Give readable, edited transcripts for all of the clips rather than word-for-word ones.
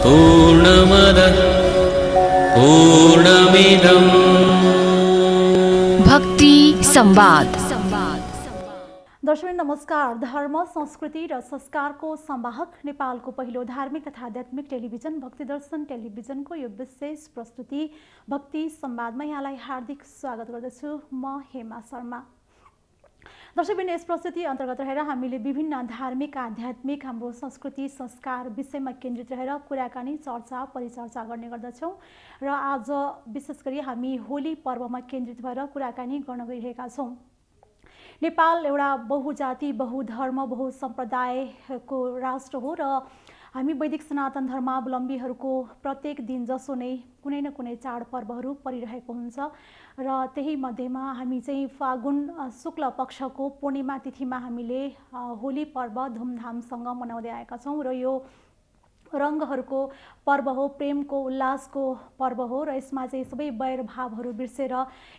पूर्णमदः पूर्णमिदं भक्ति संवाद। दर्शक नमस्कार। धर्म संस्कृति र संस्कारको संवाहक नेपालको पहिलो धार्मिक तथा आध्यात्मिक टेलिभिजन भक्ति दर्शन टेलिभिजनको यो विशेष प्रस्तुति भक्ति संवादमा यहाँलाई हार्दिक स्वागत गर्दछु। म हेमा शर्मा। दर्शकबिन यस प्रस्तुति अन्तर्गत रहेर हामीले विभिन्न धार्मिक आध्यात्मिक हाम्रो संस्कृति संस्कार विषयमा केन्द्रित रहेर कुराकानी चर्चा परिचर्चा गर्ने गर्दछौँ र आज विशेष गरी हामी होली पर्वमा केन्द्रित भएर कुराकानी गर्न गइरहेका छौँ। नेपाल एउटा बहुजाति बहुधर्म बहुसम्प्रदायको राष्ट्र हो र हामी वैदिक सनातन धर्मावलम्बीहरूको प्रत्येक दिन जसो नै कुनै न कुनै चाडपर्वहरू परिरहेको हुन्छ र त्यही मध्येमा हामी चाहिँ फागुन शुक्ल पक्षको पूर्णिमा तिथिमा हामीले होली पर्व धुमधामसँग मनाउँदै आएका छौँ र यो रङ्गहरूको पर्व हो, प्रेमको उल्लासको पर्व हो र यसमा चाहिँ सबै वैर भावहरू बिर्सेर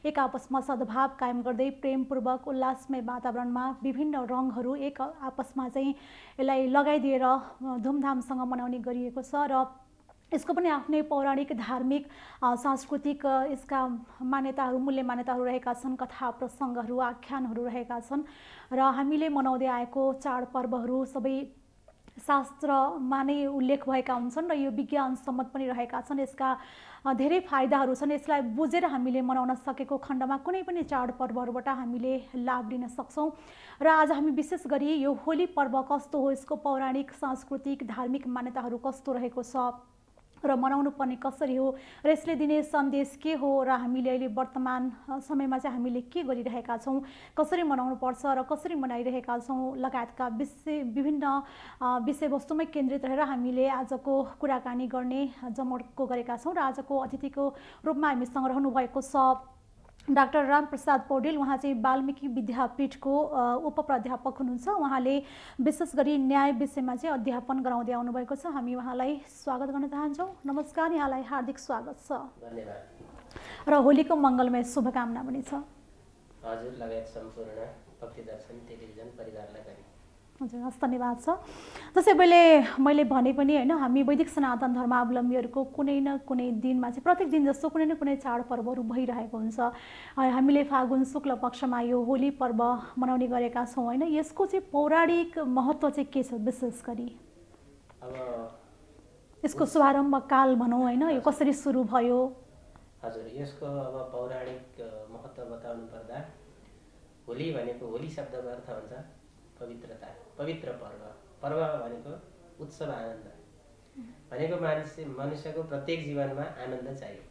एक आपसमा सद्भाव कायम गर्दै प्रेमपूर्वक उल्लासमय वातावरणमा विभिन्न रङहरू एक आपसमा चाहिँ यसलाई लगाइदिएर धुमधामसँग मनाउने गरिएको छ र यसको पनि आफ्नै पौराणिक धार्मिक सांस्कृतिक यसका मान्यताहरू मूल्य मान्यताहरू रहेका छन्, कथा प्रसङ्गहरू आख्यानहरू रहेका छन् र हामीले मनाउँदै आएको चाडपर्वहरू सबै शास्त्रमा नै उल्लेख भएका हुन्छन् र यो विज्ञान सम्मत पनि रहेका छन्। यसका धेरै फाइदाहरू छन्। यसलाई बुझेर हामीले मनाउन सकेको खण्डमा कुनै पनि चाडपर्वहरूबाट हामीले लाभ लिन सक्छौँ र आज हामी विशेष गरी यो होली पर्व कस्तो हो, यसको पौराणिक सांस्कृतिक धार्मिक मान्यताहरू कस्तो रहेको छ र मनाउनु पर्ने कसरी हो र यसले दिने सन्देश के हो र हामीले अहिले वर्तमान समयमा चाहिँ हामीले के गरिरहेका छौँ, कसरी मनाउनु पर्छ र कसरी मनाइरहेका छौँ लगायतका विभिन्न विषयवस्तुमै केन्द्रित रहेर हामीले आजको कुराकानी गर्ने जमर्को गरेका छौँ र आजको अतिथिको रूपमा हामीसँग रहनुभएको छ डाक्टर रामप्रसाद पौडेल। उहाँ चाहिँ वाल्मीकि विद्यापीठको उपप्राध्यापक हुनुहुन्छ। उहाँले विशेष गरी न्याय विषयमा चाहिँ अध्यापन गराउँदै आउनुभएको छ। हामी उहाँलाई स्वागत गर्न चाहन्छौँ। नमस्कार, यहाँलाई हार्दिक स्वागत छ। धन्यवाद। र होलीको मङ्गलमय शुभकामना पनि छ। हजुर लगायत सम्पूर्ण भक्ति दर्शन टेलिभिजन परिवारलाई पनि हजुर हस्, धन्यवाद छ। जस्तै मैले भने पनि होइन, हामी वैदिक सनातन धर्मावलम्बीहरूको कुनै न कुनै दिनमा चाहिँ प्रत्येक दिन जस्तो कुनै न कुनै चाडपर्वहरू भइरहेको हुन्छ। हामीले फागुन शुक्ल पक्षमा यो होली पर्व मनाउने गरेका छौँ होइन। यसको चाहिँ पौराणिक महत्त्व चाहिँ के छ विशेष गरी? अब यसको शुभारम्भ काल भनौँ होइन, यो कसरी सुरु भयो? हजुर, यसको अब पौराणिक महत्त्व बताउनु पर्दा होली भनेको होली शब्दको अर्थ हुन्छ पवित्रता, पवित्र पर्व। पर्व भनेको उत्सव आनन्द भनेको मनुष्यको प्रत्येक जीवनमा आनन्द चाहियो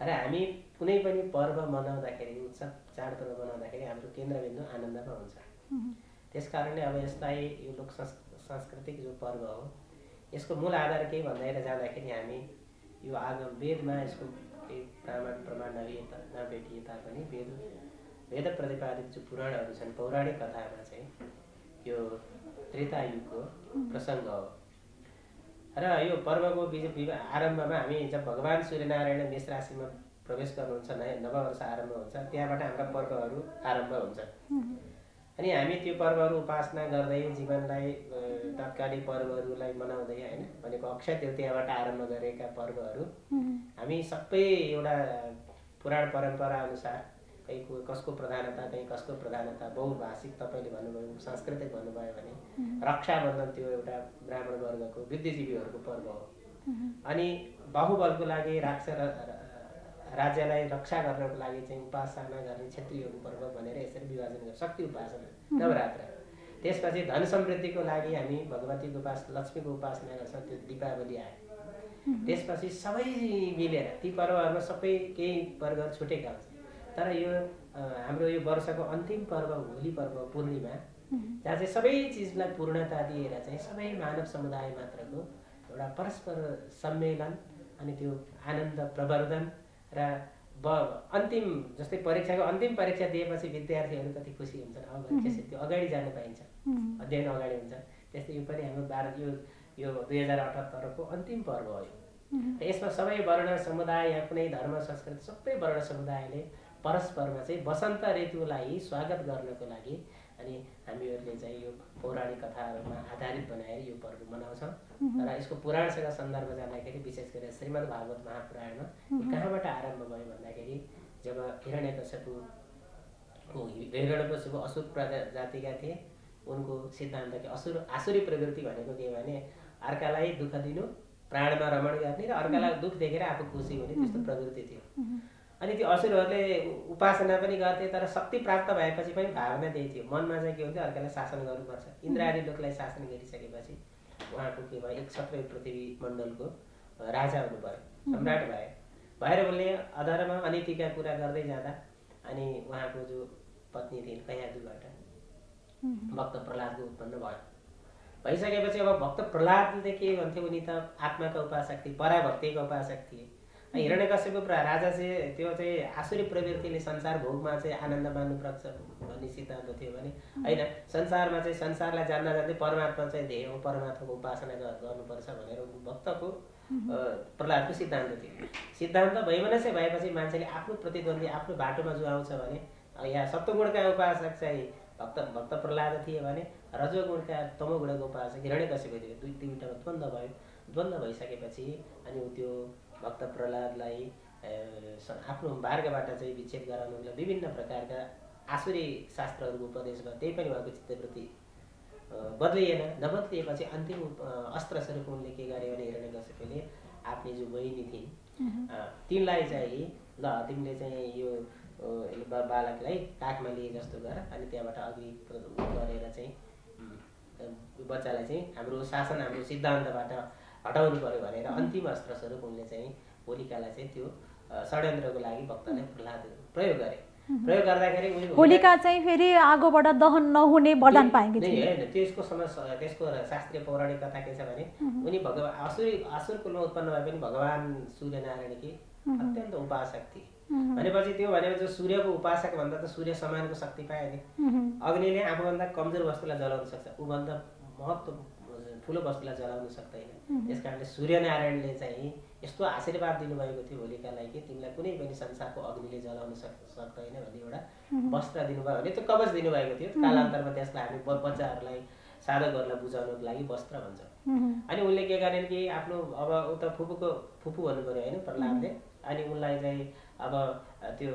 र हामी कुनै पनि पर्व मनाउँदाखेरि उत्सव चाडपर्व मनाउँदाखेरि हाम्रो केन्द्रबिन्दु आनन्दमा हुन्छ। त्यसकारणले अब यसलाई यो लोक सांस्कृतिक जो पर्व हो यसको मूल आधार के भन्दै जाँदाखेरि हामी यो वेदमा यसको केही प्रमाण नभेटिए तापनि वेद प्रतिपादित जो पुराणहरू छन्, पौराणिक कथामा चाहिँ यो त्रेता युगको प्रसङ्ग हो र यो पर्वको आरम्भमा हामी जब भगवान् सूर्यनारायण मेष राशिमा प्रवेश गर्नुहुन्छ, नववर्ष आरम्भ हुन्छ, त्यहाँबाट हाम्रा पर्वहरू आरम्भ हुन्छ अनि हामी त्यो पर्वहरू उपासना गर्दै जीवनलाई तत्कालीन पर्वहरूलाई मनाउँदै होइन भनेको अक्षय तृतीयाबाट आरम्भ गरेका पर्वहरू हामी सबै एउटा पुराण परम्परा अनुसार कहीँ कसको प्रधानता कहीँ कसको प्रधानता बहुभाषिक तपाईँले भन्नुभयो, सांस्कृतिक भन्नुभयो भने रक्षाबन्धन त्यो एउटा ब्राह्मण वर्गको बुद्धिजीवीहरूको पर्व हो अनि बाहुबलको लागि राज्यलाई रक्षा गर्नको लागि चाहिँ उपासना गर्ने क्षेत्रीहरूको पर्व भनेर यसरी विभाजन गर्छ। शक्ति उपासना नवरात्र, त्यसपछि धन समृद्धिको लागि हामी भगवतीको लक्ष्मीको उपासना गर्छौँ, त्यो दीपावली आयो। त्यसपछि सबै मिलेर ती पर्वहरूमा सबै केही पर्वहरू छुटेका हुन्छ तर यो हाम्रो यो वर्षको अन्तिम पर्व होली पर्व पूर्णिमा जहाँ चाहिँ सबै चिजलाई पूर्णता दिएर चाहिँ सबै मानव समुदाय मात्रको एउटा परस्पर सम्मेलन अनि त्यो आनन्द प्रवर्धन र अन्तिम जस्तै परीक्षाको अन्तिम परीक्षा दिएपछि विद्यार्थीहरू कति खुसी हुन्छन्, अब परीक्षा त्यो अगाडि जान पाइन्छ, अध्ययन अगाडि हुन्छ। त्यस्तै यो पनि हाम्रो यो 2078को अन्तिम पर्व हो। यसमा सबै वर्ण समुदाय या कुनै धर्म संस्कृति सबै वर्ण समुदायले परस्परमा चाहिँ वसन्त ऋतुलाई स्वागत गर्नको लागि अनि हामीहरूले चाहिँ यो पौराणिक कथाहरूमा आधारित बनाएर यो पर्व मनाउँछौँ। र यसको पुराणसँग सन्दर्भ जाँदाखेरि विशेष गरेर श्रीमद् भागवत महापुराणमा कहाँबाट आरम्भ भयो भन्दाखेरि जब हिरण्यकश्यप असुर जातिका थिए, उनको सिद्धान्त के आसुरी प्रवृत्ति भनेको के भने अर्कालाई दुःख दिनु, प्राणमा रमण गर्ने र अर्कालाई दुःख देखेर आफू खुसी हुने त्यस्तो प्रवृत्ति थियो। अनि त्यो असुरहरूले उपासना पनि गर्थे, तर शक्ति प्राप्त भएपछि पनि भावना त्यही थियो, मनमा चाहिँ के हुन्थ्यो अर्कालाई शासन गर्नुपर्छ। इन्द्र आदि लोकलाई शासन गरिसकेपछि उहाँको के भयो, एक क्षत्रिय पृथ्वी मण्डलको राजा हुनु भयो, सम्राट भएर उनले अधर्म अनीतिका कुरा गर्दै जाँदा अनि उहाँको जो पत्नी थिइन् कैयादुबाट भक्त प्रहलादको उत्पन्न भयो। भइसकेपछि अब भक्त प्रहलादले के भन्थ्यो, उनी त आत्माका उपासक थिए, पराभक्तिका उपासक थिए। हिरण्यकश्यप राजा चाहिँ त्यो चाहिँ आसुरी प्रवृत्तिले संसार भोगमा चाहिँ आनन्द मान्नुपर्छ भन्ने सिद्धान्त थियो भने होइन, संसारमा चाहिँ संसारलाई जान्न जान्दै परमात्मा चाहिँ ध्येय हो, परमात्माको उपासना गर्नुपर्छ भनेर भक्तको प्रहलादको सिद्धान्त थियो। सिद्धान्त भइमनसे भएपछि मान्छेले आफ्नो प्रतिद्वन्दी आफ्नो बाटोमा जो आउँछ भने यहाँ सप्तगुणका उपासक चाहिँ भक्त प्रहलाद थिए भने रजोगुणका तमोगुणको उपासक हिरण्यकश्यप थिए। दुईवटा द्वन्द्व भयो। द्वन्द्व भइसकेपछि अनि त्यो भक्त प्रहलादलाई आफ्नो मार्गबाट चाहिँ विच्छेद गराउनुलाई विभिन्न प्रकारका आसुरी शास्त्रहरूको उपदेश भयो। त्यही पनि उहाँको चित्तवृत्ति बदलिएन। नबदलिएपछि अन्तिम अस्त्र स्वरूप उनले के गरे भने हिरण्यकश्यपले आफ्नी जो बहिनी थिइन् तिनलाई चाहिँ ल तिमीले चाहिँ यो बालकलाई काखमा लिए जस्तो गर, अनि त्यहाँबाट अघि गरेर चाहिँ बच्चालाई चाहिँ हाम्रो शासन हाम्रो सिद्धान्तबाट हटाउनु पर्यो भनेर अन्तिम अस्त्र स्वरूप उनले चाहिँ होलिकालाई चाहिँ त्यो षड्यन्त्रको लागि भक्तले प्रहलाद प्रयोग गरे। प्रयोग गर्दाखेरि होलिका चाहिँ फेरि आगोबाट दहन नहुने वरदान पाएकी थिइन्। होइन, त्यसको त्यसको शास्त्रीय पौराणिक कथा के छ भने उनी असुर कुलमा उत्पन्न भए पनि भगवान सूर्यनारायणकी अत्यन्त उपासक थिए। भनेपछि त्यो भनेको सूर्यको उपासक भन्दा त सूर्य समानको शक्ति पाए नि। अग्निले आफूभन्दा कमजोर वस्तुलाई जलाउन सक्छ, ऊभन्दा महत्त्व ठुलो वस्तुलाई जलाउन सक्दैन। त्यस कारणले सूर्यनारायणले चाहिँ यस्तो आशीर्वाद दिनुभएको थियो होलिकालाई कि तिमीलाई कुनै पनि संसारको अग्निले जलाउन सक्दैन भन्ने एउटा वस्त्र दिनुभयो भने त्यो कवच दिनुभएको थियो। कालान्तरमा त्यसलाई हामी बच्चाहरूलाई साधकहरूलाई बुझाउनको लागि वस्त्र भन्छौँ। अनि उनले के गरेन कि आफ्नो अब उता फुपू भन्नु पर्यो होइन प्रहलादले, अनि उनलाई चाहिँ अब त्यो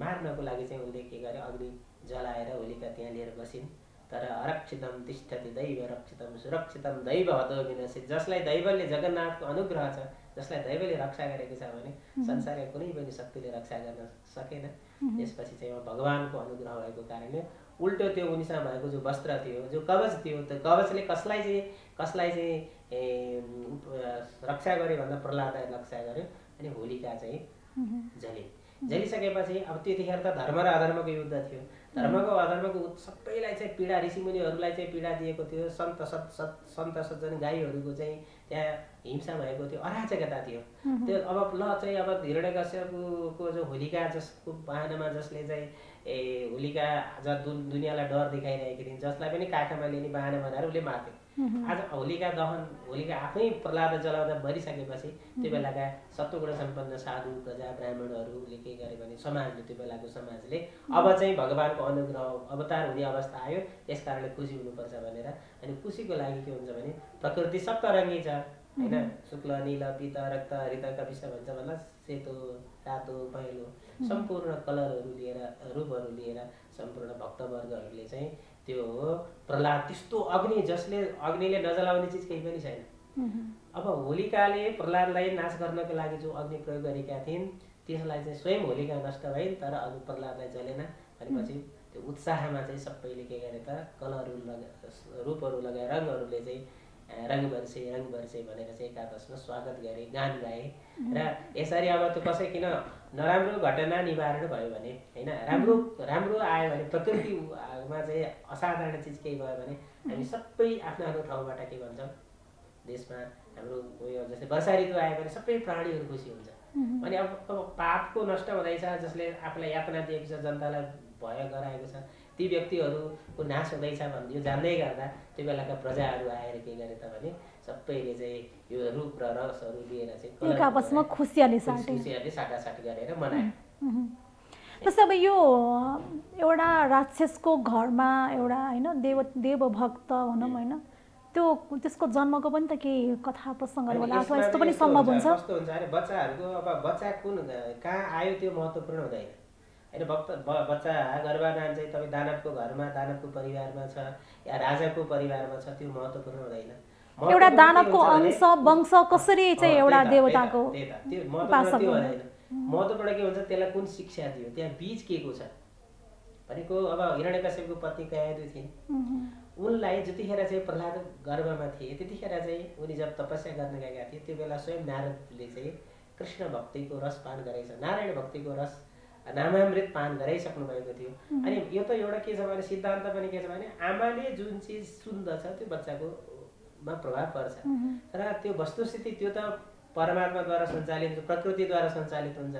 मार्नको लागि चाहिँ उनले के गरे अग्नि जलाएर होलिका त्यहाँ लिएर बसिन्। तर अरक्षितम तिष्ठति दैव रक्षितम सुरक्षितम दैव हतो विनाशित, जसलाई दैवले जगन्नाथको अनुग्रह छ, जसलाई दैवले रक्षा गरेको छ भने संसारका कुनै पनि शक्तिले रक्षा गर्न सकेन। त्यसपछि चाहिँ भगवानको अनुग्रह भएको कारणले उल्टो त्यो उनीसँग भएको जो वस्त्र थियो, जो कवच थियो, त्यो कवचले कसलाई चाहिँ रक्षा गर्यो भन्दा प्रहलादलाई रक्षा गर्यो। अनि होलिका चाहिँ जलिसकेपछि अब त्यतिखेर त धर्म र अधर्मको युद्ध थियो। धर्मको अधर्मको सबैलाई चाहिँ पीडा, ऋषिमुनिहरूलाई चाहिँ पीडा दिएको थियो। सन्त सज्जन गाईहरूको चाहिँ त्यहाँ हिंसा भएको थियो, अराजकता थियो। त्यो अब चाहिँ अब हिरण्यकश्यपको जो होलिका जसको बहानामा जसले चाहिँ होलिका दुनियाँलाई डर देखाइरहेकी थिइन्, जसलाई पनि काखमा लिने बहाना बनाएर उसले मार्थ्यो। आज होलिका आफै प्रहलाद जलाउँदा मरिसकेपछि त्यो बेलाका सत्वगुण सम्पन्न साधु प्रजा ब्राह्मणहरूले के गरे भने समाजले, त्यो बेलाको समाजले अब चाहिँ भगवानको अनुग्रह अवतार हुने अवस्था आयो, त्यस कारणले खुसी हुनुपर्छ भनेर। अनि खुसीको लागि के हुन्छ भने प्रकृति सप्तरङ्गी छ होइन, शुक्ल नील पीत रक्त हरित कपिस भन्छ भन्दा सेतो रातो पहेँलो सम्पूर्ण कलरहरू लिएर रूपहरू लिएर सम्पूर्ण भक्तवर्गहरूले चाहिँ त्यो प्रहलाद त्यस्तो अग्निले नजलाउने चिज केही पनि छैन। अब होलिकाले प्रहलादलाई नाश गर्नको लागि जो अग्नि प्रयोग गरेका थिइन् त्यसलाई चाहिँ स्वयं होलिका नष्ट भइन्, तर अघि प्रहलादलाई जलेन। भनेपछि त्यो उत्साहमा चाहिँ सबैले के गरे त कलरहरू रूपहरू लगाए, रङहरूले चाहिँ रङ बर्से भनेर चाहिँ एकादशमा स्वागत गरे, गान गाए। र यसरी अब त्यो कसै किन नराम्रो घटना निवारण भयो भने होइन, राम्रो आयो भने प्रकृतिमा चाहिँ असाधारण चिज केही भयो भने हामी सबै आफ्नो आफ्नो ठाउँबाट के भन्छौँ, देशमा हाम्रो उयो जस्तै वर्षा ऋतु आयो भने सबै प्राणीहरू खुसी हुन्छ। अनि अब पापको नष्ट हुँदैछ, जसले आफूलाई यातना दिएको छ, जनतालाई भय गराएको छ, ती व्यक्तिहरूको नाश हुँदैछ भन्ने यो जान्दै गर्दा त्यो बेलाका प्रजाहरू आएर के गरे त भने सबैले चाहिँ यो रूप र रसहरू लिएर चाहिँ आपसमा खुसियाली साटासाटी गरेर मनाए। जस्तै अब यो एउटा राक्षसको घरमा एउटा होइन देवभक्त भनौँ होइन त्यसको जन्मको पनि त केही कथा प्रसङ्गहरू होला अथवा यस्तो पनि सम्भव हुन्छ। कस्तो हुन्छ अरे बच्चाहरूको अब बच्चा कुन कहाँ आयो त्यो महत्त्वपूर्ण हुँदैन होइन। बच्चा गर्भाधान चाहिँ तपाईँ दानवको घरमा दानवको परिवारमा छ या राजाको परिवारमा छ त्यो महत्त्वपूर्ण हुँदैन। एउटा दानवको अंश वंश कसरी चाहिँ एउटा देवताको त्यो महत्त्वपूर्ण त्यो हुँदैन। महत्त्वपूर्ण के हुन्छ त्यसलाई कुन शिक्षा दियो त्यहाँ बीज के को छ भनेको। अब हिरण्यकश्यपको पत्नी कयादु थिइन्, उनलाई जतिखेर चाहिँ प्रह्लाद गर्भमा थिए त्यतिखेर चाहिँ उनी जब तपस्या गर्न गएका थिए त्यो बेला स्वयं नारदले चाहिँ कृष्ण भक्तिको रस पान गराइछ, नारायण भक्तिको रस नामामृत पान गराइसक्नु भएको थियो। अनि यो त एउटा के छ भने सिद्धान्त पनि के छ भने आमाले जुन चिज सुन्दछ त्यो बच्चाको मा प्रभाव पर्छ। तर त्यो वस्तुस्थिति त्यो त परमात्माद्वारा सञ्चालित हुन्छ, प्रकृतिद्वारा सञ्चालित हुन्छ।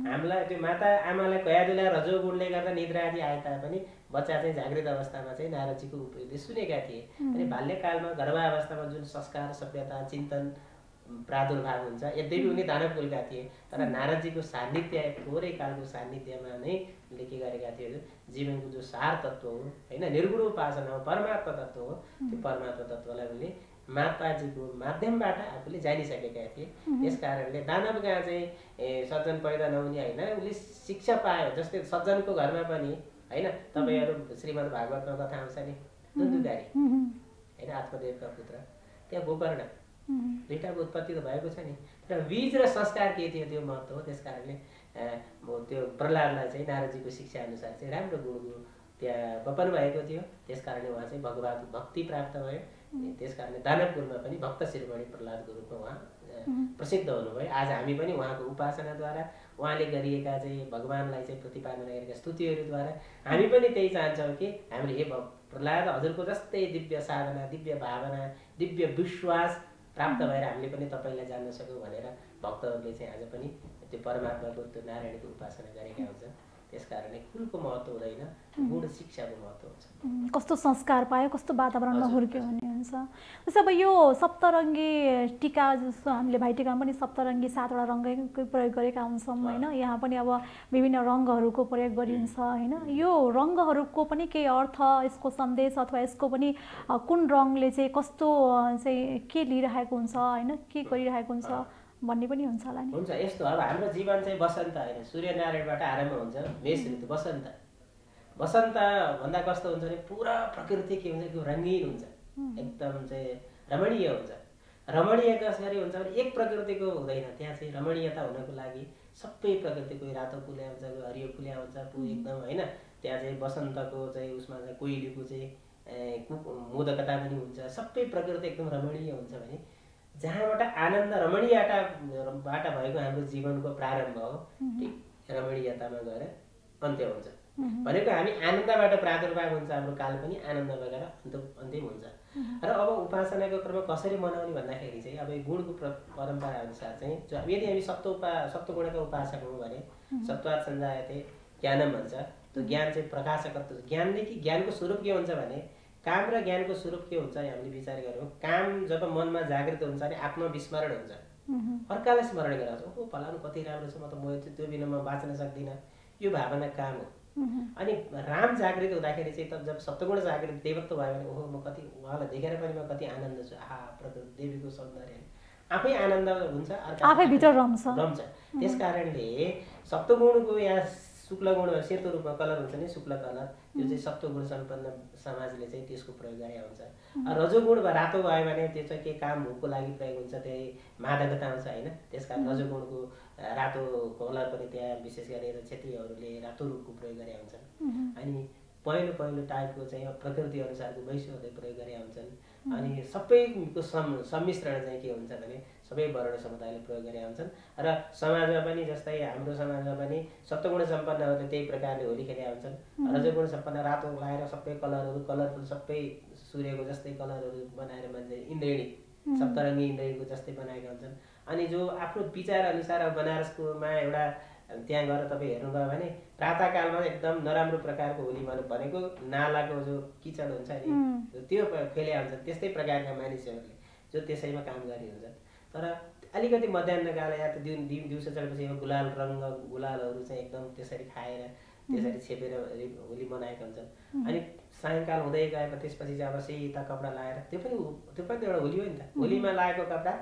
हामीलाई त्यो माता आमालाई कयादुलाई रजोगुणले गर्दा निद्रा आदि आए तापनि बच्चा चाहिँ जागृत अवस्थामा चाहिँ नारदजीको उपदेश सुनेका थिए। अनि बाल्यकालमा गर्भावस्थामा जुन संस्कार सभ्यता चिन्तन प्रादुर्भाव हुन्छ, यद्यपि उनी दानव कुलका थिए तर नारदजीको सान्निध्य थोरै कालको सान्निध्यमा नै लेखे गरेका थिए। जीवनको जो सार तत्त्व हो होइन, निर्गुण उपासना हो, परमात्मा तत्त्व हो, त्यो परमात्मा तत्त्वलाई उनले माताजीको माध्यमबाट आफूले जानिसकेका थिए। त्यस कारणले दानव कहाँ चाहिँ सज्जन पैदा नहुने होइन, उसले शिक्षा पायो। जस्तै सज्जनको घरमा पनि होइन, तपाईँहरू श्रीमद् भागवतमा कथा आउँछ नि दुन्दुकारी होइन, आत्मदेवका पुत्र त्यहाँ गोकर्ण दुईटाको उत्पत्ति त भएको छ नि। तर बीज र संस्कार के थियो त्यो महत्त्व हो। त्यस कारणले त्यो प्रह्लादलाई चाहिँ नारदजीको शिक्षा अनुसार चाहिँ राम्रो गुणको त्यहाँ वपन भएको थियो। त्यस कारणले उहाँ चाहिँ भगवान् भक्ति प्राप्त भयो। त्यस कारणले दानव कुलमा पनि भक्त शिरोमणि प्रह्लादको रूपमा उहाँ प्रसिद्ध हुनुभयो। आज हामी पनि उहाँको उपासनाद्वारा उहाँले गरिएका चाहिँ भगवान्लाई चाहिँ प्रतिपादन गरेका स्तुतिहरूद्वारा हामी पनि त्यही चाहन्छौँ कि हामीले हे प्रह्लाद हजुरको जस्तै दिव्य साधना, दिव्य भावना, दिव्य विश्वास प्राप्त भएर हामीले पनि तपाईँलाई जान्न सकौँ भनेर भक्तहरूले चाहिँ आज पनि त्यो परमात्माको त्यो नारायणको उपासना गरेका हुन्छन्। त्यस कारणले कुलको महत्त्व हुँदैन, गुण शिक्षाको महत्त्व हुन्छ। कस्तो संस्कार पायो, कस्तो वातावरणमा हुर्क्यो भन्ने हुन्छ। जस्तै अब यो सप्तरङ्गी टीका जस्तो हामीले भाइटिकामा पनि सप्तरङ्गी 7वटा रङ्गकै प्रयोग गरेका हुन्छौँ होइन। यहाँ पनि अब विभिन्न रङ्गहरूको प्रयोग गरिन्छ होइन। यो रङ्गहरूको पनि केही अर्थ, यसको सन्देश अथवा यसको पनि कुन रङले चाहिँ कस्तो चाहिँ के लिइरहेको हुन्छ होइन, के गरिरहेको हुन्छ भन्ने पनि हुन्छ होला नि। हुन्छ यस्तो अब हाम्रो जीवन चाहिँ बसन्त होइन, सूर्यनारायणबाट आरम्भ हुन्छ मेष ऋतु बसन्त। बसन्त भन्दा कस्तो हुन्छ भने पुरा प्रकृति के हुन्छ कि रङ्गीन हुन्छ, एकदम चाहिँ रमणीय हुन्छ। रमणीय कसरी हुन्छ भने एक प्रकृतिको हुँदैन, त्यहाँ चाहिँ रमणीयता हुनको लागि सबै प्रकृतिको रातो फुल्या हुन्छ, हरियो फुल्या हुन्छ एकदम होइन। त्यहाँ चाहिँ बसन्तको चाहिँ उसमा चाहिँ कोइलीको चाहिँ मोदकता पनि हुन्छ, सबै प्रकृति एकदम रमणीय हुन्छ भने जहाँबाट आनन्द रमणीयताबाट भएको हाम्रो जीवनको प्रारम्भ हो ठिक रमणीयतामा गएर अन्त्य हुन्छ। भनेको हामी आनन्दबाट प्रादुर्भाव हुन्छ, हाम्रो काल पनि आनन्द भएर अन्तिम हुन्छ। र अब उपासनाको क्रम कसरी मनाउने भन्दाखेरि चाहिँ अब गुणको परम्परा अनुसार चाहिँ यदि हामी सप्तगुणका उपासक हौँ भने सत्वात् सञ्जायते ज्ञानम भन्छ। त्यो ज्ञान चाहिँ प्रकाशकत्व, ज्ञानले कि ज्ञानको स्वरूप के हुन्छ भने काम र ज्ञानको स्वरूप के हुन्छ हामीले विचार गऱ्यौँ। काम जब मनमा जागृत हुन्छ भने आत्मविस्मरण हुन्छ, अर्कालाई स्मरण गरेर ओहो फलानु कति राम्रो छ, म त त्यो बिना म बाँच्न सक्दिनँ, यो भावना काम हो। अनि राम जागृत हुँदाखेरि चाहिँ त जब सप्तगुण जागृत देवत्व भयो भने ओहो म कति उहाँलाई देखेर पनि म कति आनन्द छु, आहा प्रकृति देवीको सौन्दर्य आफै आनन्द हुन्छ, आफैभित्र रम्छ। त्यस कारणले सप्तगुणको या शुक्ल गुण सेतो रूपमा कलर हुन्छ नि शुक्ल कलर, त्यो चाहिँ सप्तगुण सम्पन्न समाजले चाहिँ त्यसको प्रयोग गरे हुन्छ। रजोगुण रातो भयो भने त्यो चाहिँ के काम भोकको लागि प्रयोग हुन्छ, त्यही मादकता आउँछ होइन। त्यस कारण रजोगुणको रातो कलर पनि त्यहाँ विशेष गरेर क्षेत्रीहरूले रातो रूपको प्रयोग गरे हुन्छन्। अनि पहिलो टाइपको चाहिँ प्रकृति अनुसारको वैश्यहरूले प्रयोग गरे हुन्छन्। अनि सबैको सम्मिश्रण चाहिँ के हुन्छ भने सबै वर्ण समुदायले प्रयोग गरे हुन्छन्। र समाजमा पनि जस्तै हाम्रो समाजमा पनि सप्तगुण सम्पन्नहरूले त्यही प्रकारले होली खेले हुन्छन्। रजोगुण सम्पन्न रातो लगाएर सबै कलरहरू कलरफुल सबै सूर्यको जस्तै कलरहरू बनाएर मान्छे इन्द्रेणी सप्तरङ्गी इन्द्रेणीको जस्तै बनाएका हुन्छन्। अनि जो आफ्नो विचार अनुसार बनारसकोमा एउटा त्यहाँ गएर तपाईँ हेर्नुभयो भने प्रातःकालमा एकदम नराम्रो प्रकारको होली भनेको नालाको जो किचड हुन्छ नि त्यो खेले हुन्छ। त्यस्तै प्रकारका मानिसहरूले जो त्यसैमा काम गर्ने हुन्छ। तर अलिकति मध्याह्नकाल या त दिउँसो चढेपछि यो गुलालहरू चाहिँ एकदम त्यसरी खाएर त्यसरी छेपेर होली मनाएका हुन्छन्। अनि सायङ्काल हुँदै गएको त्यसपछि चाहिँ अब सेता कपडा लगाएर त्यो पनि त एउटा होली हो नि त। होलीमा लगाएको कपडा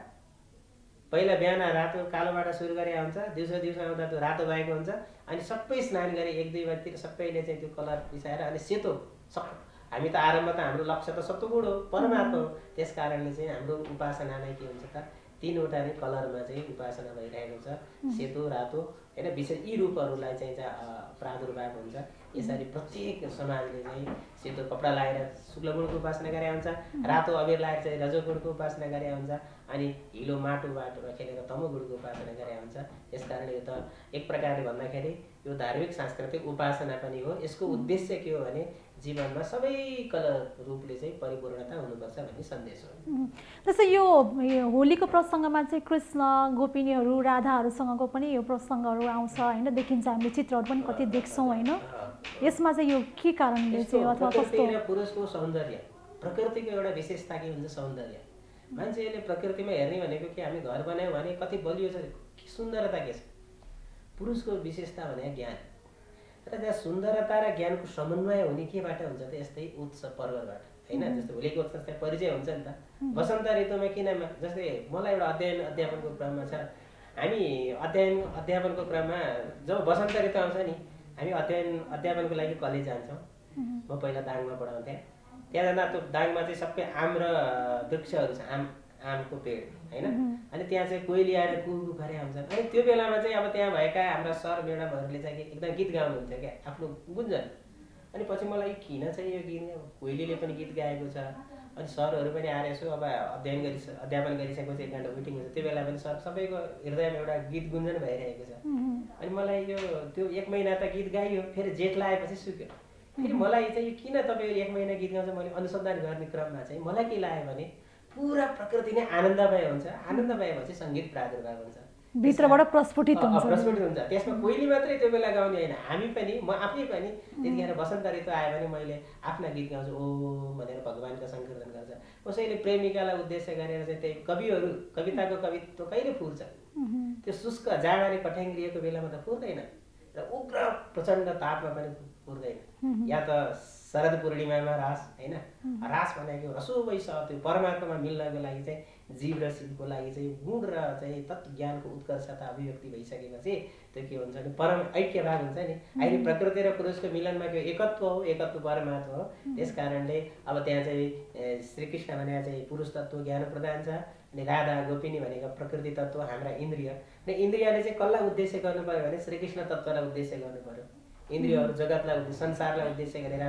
पहिला बिहान रातो कालोबाट सुरु गरे हुन्छ, दिउँसो आउँदा त्यो रातो भएको हुन्छ, अनि सबै स्नान गरे 1-2 बजीतिर सबैले चाहिँ त्यो कलर पिसाएर अनि सेतो हामी त आरम्भ त हाम्रो लक्ष्य त सत्वगुण हो, परमात्मा हो। त्यस कारणले चाहिँ हाम्रो उपासना नै के हुन्छ त 3वटा नै कलरमा चाहिँ उपासना भइरहेको छ, सेतो रातो होइन। विशेष यी रूपहरूलाई चाहिँ प्रादुर्भाव हुन्छ। यसरी प्रत्येक समाजले चाहिँ सेतो कपडा लगाएर शुक्ल गुणको उपासना गरे हुन्छ, रातो अबिर लगाएर चाहिँ रजोगुणको उपासना गरे हुन्छ, अनि हिलो माटोबाट खेलेर तमोगुणको उपासना गरे हुन्छ। यसकारण यो त एक प्रकारले भन्दाखेरि यो धार्मिक सांस्कृतिक उपासना पनि हो। यसको उद्देश्य के हो भने जीवनमा सबै कलर रूपले चाहिँ परिपूर्णता हुनुपर्छ भन्ने सन्देश हो। जस्तै यो होलीको प्रसङ्गमा चाहिँ कृष्ण गोपिनीहरू राधाहरूसँगको पनि यो प्रसङ्गहरू आउँछ होइन, देखिन्छ हामीले चित्रहरू पनि कति देख्छौँ होइन। यसमा चाहिँ यो के कारणले चाहिँ अथवा कस्तो पुरुषको सौन्दर्य प्रकृतिको एउटा विशेषता के हुन्छ सौन्दर्य। मान्छेले प्रकृतिमा हेर्ने भनेको के हामी घर बनायौँ भने कति बलियो छ सुन्दरता के छ। पुरुषको विशेषता भने ज्ञान र त्यहाँ सुन्दरता र ज्ञानको समन्वय हुने केबाट हुन्छ त यस्तै उत्सव पर्वबाट होइन। जस्तो होलीको उत्सव त्यहाँ परिचय हुन्छ नि त। वसन्त ऋतुमा किन जस्तै मलाई एउटा अध्यापनको क्रममा छ, हामी अध्यापनको क्रममा जब वसन्त ऋतु आउँछ नि हामी अध्यापनको लागि कलेज जान्छौँ। म पहिला दाङमा पढाउँथेँ। त्यहाँ जाँदा त्यो दाङमा चाहिँ सबै आम र वृक्षहरू छ, आमको पेड होइन। अनि त्यहाँ चाहिँ कोइली आएर कुकु गरे आउँछन्। अनि त्यो बेलामा चाहिँ अब त्यहाँ भएका हाम्रा सर म्याडमहरूले चाहिँ एकदम गीत गाउनुहुन्छ क्या आफ्नो गुन्जन। अनि पछि मलाई किन चाहिँ यो गीत कोइलीले पनि गीत गाएको छ। अनि सरहरू पनि आएर यसो अब अध्यापन गरिसकेपछि 1 घन्टा मिटिङ हुन्छ, त्यो बेला पनि सर सबैको हृदयमा एउटा गीत गुन्जन भइरहेको छ। अनि मलाई त्यो 1 महिना त गीत गाइयो, फेरि जेठ लगाएपछि सुक्यो। फेरि मलाई चाहिँ यो किन तपाईँ 1 महिना गीत गाउँछ मैले अनुसन्धान गर्ने क्रममा चाहिँ मलाई के लाग्यो भने पुरा प्रकृति नै आनन्दमय हुन्छ। आनन्दमय भएपछि सङ्गीत प्रादुर्भाव हुन्छ, भित्रबाट प्रस्फुटित हुन्छ। त्यसमा कोइली मात्रै त्यो बेला गाउने होइन, हामी पनि म आफै पनि त्यतिखेर वसन्त ऋतु आयो भने मैले आफ्ना गीत गाउँछु ओ भनेर भगवान्को संकीर्तन गर्छ। कसैले प्रेमिकालाई उद्देश्य गरेर चाहिँ त्यही कविताको कवित्व कहिले फुर्छ। त्यो शुष्क जाडोले कठ्याङ्ग्रिएको बेलामा त फुर्दैन र उग्र प्रचण्ड तापमा पनि फुर्दैन। या त शरद पूर्णिमामा रास होइन, रास भनेको रसोवै छ। त्यो परमात्मामा मिल्नको लागि चाहिँ जीव र शिवको लागि चाहिँ गुण र चाहिँ तत्ज्ञानको उत्कर्षता अभिव्यक्ति भइसकेपछि त्यो के हुन्छ भने परम ऐक्य भाव हुन्छ नि। अहिले प्रकृति र पुरुषको मिलनमा के एकत्व हो, एकत्व परमात्मा हो। त्यस कारणले अब त्यहाँ चाहिँ श्रीकृष्ण भनेर चाहिँ पुरुष तत्त्व ज्ञान प्रदान छ, अनि राधा गोपिनी भनेको प्रकृति तत्त्व हाम्रा इन्द्रिय। अनि इन्द्रियले चाहिँ कसलाई उद्देश्य गर्नु पर्यो भने श्रीकृष्ण तत्त्वलाई उद्देश्य गर्नु पर्यो। इन्द्रियहरू जगतलाई संसारलाई उद्देश्य गरेर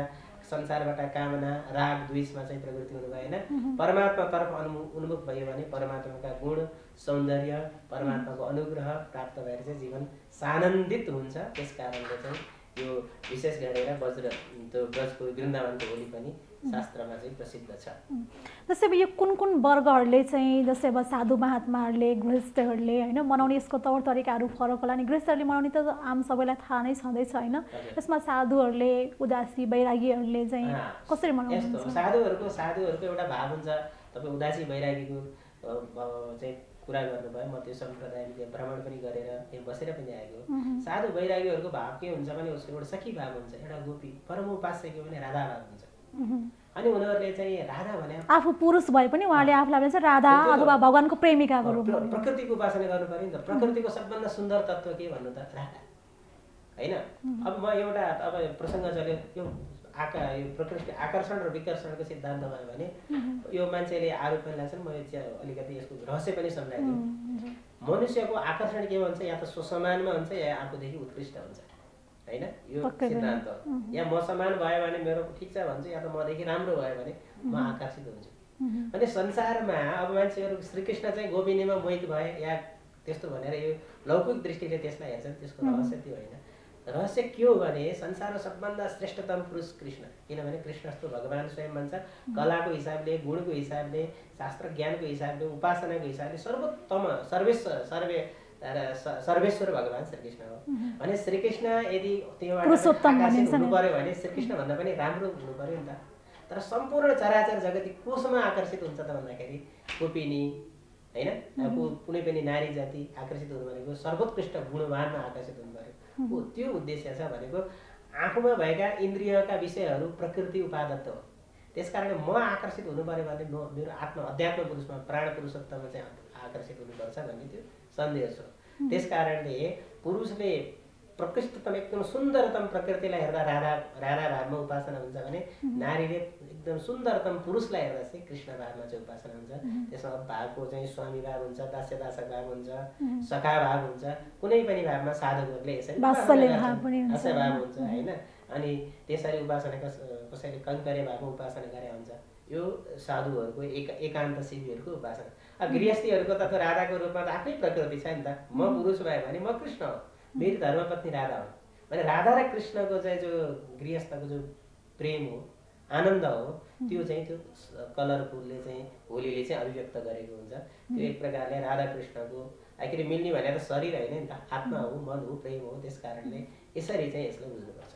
संसारबाट कामना राग द्वेषमा चाहिँ प्रवृत्ति हुनु भएन। परमात्मातर्फ उन्मुख भयो भने परमात्माका गुण सौन्दर्य परमात्माको अनुग्रह प्राप्त भएर चाहिँ जीवन सानन्दित हुन्छ। त्यस कारणले चाहिँ यो विशेष गरेर ब्रजको वृन्दावनको होली पनि शास्त्रमा चाहिँ प्रसिद्ध छ। जस्तै अब यो कुन वर्गहरूले चाहिँ जस्तै अब साधु महात्माहरूले गृहस्थहरूले होइन मनाउने यसको तौर तरिकाहरू फरक होला नि। गृहस्थहरूले मनाउने त आम सबैलाई थाहा नै छँदैछ होइन। यसमा साधुहरूले उदासी बैरागीहरूले चाहिँ कसरी मनाउनुहुन्छ? साधुहरूको एउटा भाव हुन्छ। तपाईँ उदासी बैरागीको चाहिँ कुरा गर्नुभयो, म त्यो सम्प्रदायले भ्रमण पनि गरेर त्यहाँ बसेर पनि आएको। साधु बैरागीहरूको भाव के हुन्छ भने उसको एउटा सखी भाव हुन्छ, एउटा गोपी परम उपास्य के भने राधा भाव हुन्छ। अनि उनीहरूले चाहिँ राधा भने आफू पुरुष भए पनि उहाँले आफूलाई चाहिँ राधा अथवा भगवानको प्रेमिकाको रूपमा प्रकृतिको उपासना गर्नु पर्यो नि त। प्रकृतिको सबभन्दा सुन्दर तत्त्व के भन्नु त राधा होइन। अब म एउटा अब प्रसङ्ग चल्यो यो प्रकृति आकर्षण र विकर्षणको सिद्धान्त भयो भने यो मान्छेले आरोप पनि लाग्छ। म अलिकति यसको रहस्य पनि सम्झाइदिउँ। मनुष्यको आकर्षण के भन्छ, या त स्वसमानमा हुन्छ या आफूदेखि उत्कृष्ट हुन्छ होइन। यो सिद्धान्त या म समान भयो भने मेरो ठिक छ भन्छ, या त मदेखि राम्रो भयो भने म आकर्षित हुन्छु। अनि संसारमा अब मान्छेहरू श्रीकृष्ण चाहिँ गोपिनीमा मोहित भए या त्यस्तो भनेर यो लौकिक दृष्टिले त्यसलाई हेर्छन्। त्यसको रहस्य त्यो होइन। रहस्य के हो भने संसारमा सबभन्दा श्रेष्ठतम पुरुष कृष्ण, किनभने कृष्ण जस्तो भगवान् स्वयं भन्छ कलाको हिसाबले गुणको हिसाबले शास्त्र ज्ञानको हिसाबले उपासनाको हिसाबले सर्वोत्तम सर्वेश्वर भगवान् श्रीकृष्ण हो भने श्रीकृष्ण यदि त्योबाट आकर्षित हुनु पर्यो भने श्रीकृष्ण भन्दा पनि राम्रो हुनु पर्यो नि त। तर सम्पूर्ण चराचर जगती कोसँग आकर्षित हुन्छ त भन्दाखेरि गोपिनी होइन। कुनै पनि नारी जाति आकर्षित हुनु भनेको सर्वोत्कृष्ट गुणवानमा आकर्षित हुनु पर्यो। त्यो उद्देश्य छ भनेको आफूमा भएका इन्द्रियका विषयहरू प्रकृति उपादत्त हो। त्यसकारण म आकर्षित हुनु पर्यो भने मेरो अध्यात्म पुरुषमा प्राण पुरुषोत्तममा चाहिँ आकर्षित हुनुपर्छ भन्ने त्यो सन्देश हो। त्यसकारणले पुरुषले प्रकृष्टतम एकदम सुन्दरतम प्रकृतिलाई हेर्दा राधा भावमा उपासना हुन्छ भने नारीले एकदम सुन्दरतम पुरुषलाई हेर्दा चाहिँ कृष्ण भावमा चाहिँ उपासना हुन्छ। त्यसमा भावको चाहिँ स्वामी भाव हुन्छ, दास्य दासक भाव हुन्छ, सखा भाव हुन्छ, कुनै पनि भावमा साधकहरूले यसरी हास्य भाव हुन्छ होइन। अनि त्यसरी उपासना कसैले कंकरे भावमा उपासना गरे हुन्छ। यो साधुहरूको एकान्त शिवीहरूको उपासना। अब गृहस्थीहरूको त राधाको रूपमा त आफ्नै प्रकृति छ नि त। म पुरुष भए भने म कृष्ण हो, मेरी धर्मपत्नी राधा हो भने राधा र कृष्णको चाहिँ जो गृहस्थको जो प्रेम हो, आनन्द हो, त्यो चाहिँ त्यो कलरफुलले चाहिँ होलीले चाहिँ अभिव्यक्त गरेको हुन्छ। त्यो एक प्रकारले राधा कृष्णको आखिर मिल्ने भने त शरीर होइन नि त, आत्मा हो, मन हो, प्रेम हो। त्यस कारणले यसरी चाहिँ यसलाई बुझ्नुपर्छ।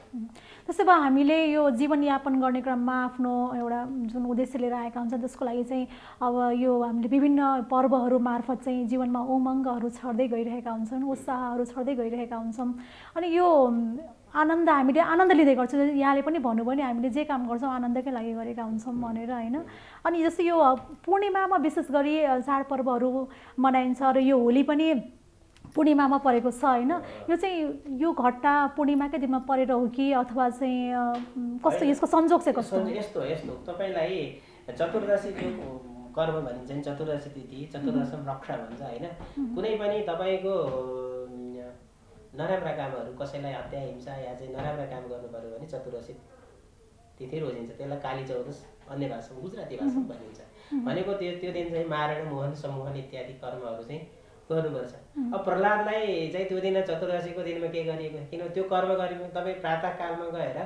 त्यसो भए हामीले यो जीवनयापन गर्ने क्रममा आफ्नो एउटा जुन उद्देश्य लिएर आएका हुन्छन् त्यसको लागि चाहिँ अब यो हामीले विभिन्न पर्वहरू मार्फत चाहिँ जीवनमा उमङ्गहरू छर्दै गइरहेका हुन्छन्, उत्साहहरू छर्दै गइरहेका हुन्छौँ। अनि यो आनन्द हामीले आनन्द लिँदै गर्छौँ। यहाँले पनि भन्नुभयो नि हामीले जे काम गर्छौँ आनन्दकै लागि गरेका हुन्छौँ भनेर होइन। अनि जस्तै यो पूर्णिमामा विशेष गरी चाडपर्वहरू मनाइन्छ र यो होली पनि पूर्णिमामा परेको छ होइन। यो चाहिँ यो घटना पूर्णिमाकै दिनमा परेर हो कि अथवा चाहिँ कस्तो यसको संजोग चाहिँ कस्तो? यस्तो तपाईँलाई चतुर्दशी जो कर्म भनिन्छ नि, चतुर्दशी तिथि, चतुर्दशम रक्षा भन्छ होइन। कुनै पनि तपाईँको नराम्रा कामहरू, कसैलाई हत्या हिंसा या चाहिँ नराम्रा काम गर्नु पर्यो भने चतुर्दशी तिथि रोजिन्छ। त्यसलाई काली चौदस अन्य भाषामा गुजराती भाषामा भनिन्छ। भनेको त्यो दिन चाहिँ मारण, मोहन, सम्मोहन इत्यादि कर्महरू चाहिँ गर्नुपर्छ। अब प्रहलादलाई चाहिँ त्यो दिन चतुर्दशीको दिनमा के गरिएको, किन त्यो कर्म गरेको तपाईँ प्रातःकालमा गएर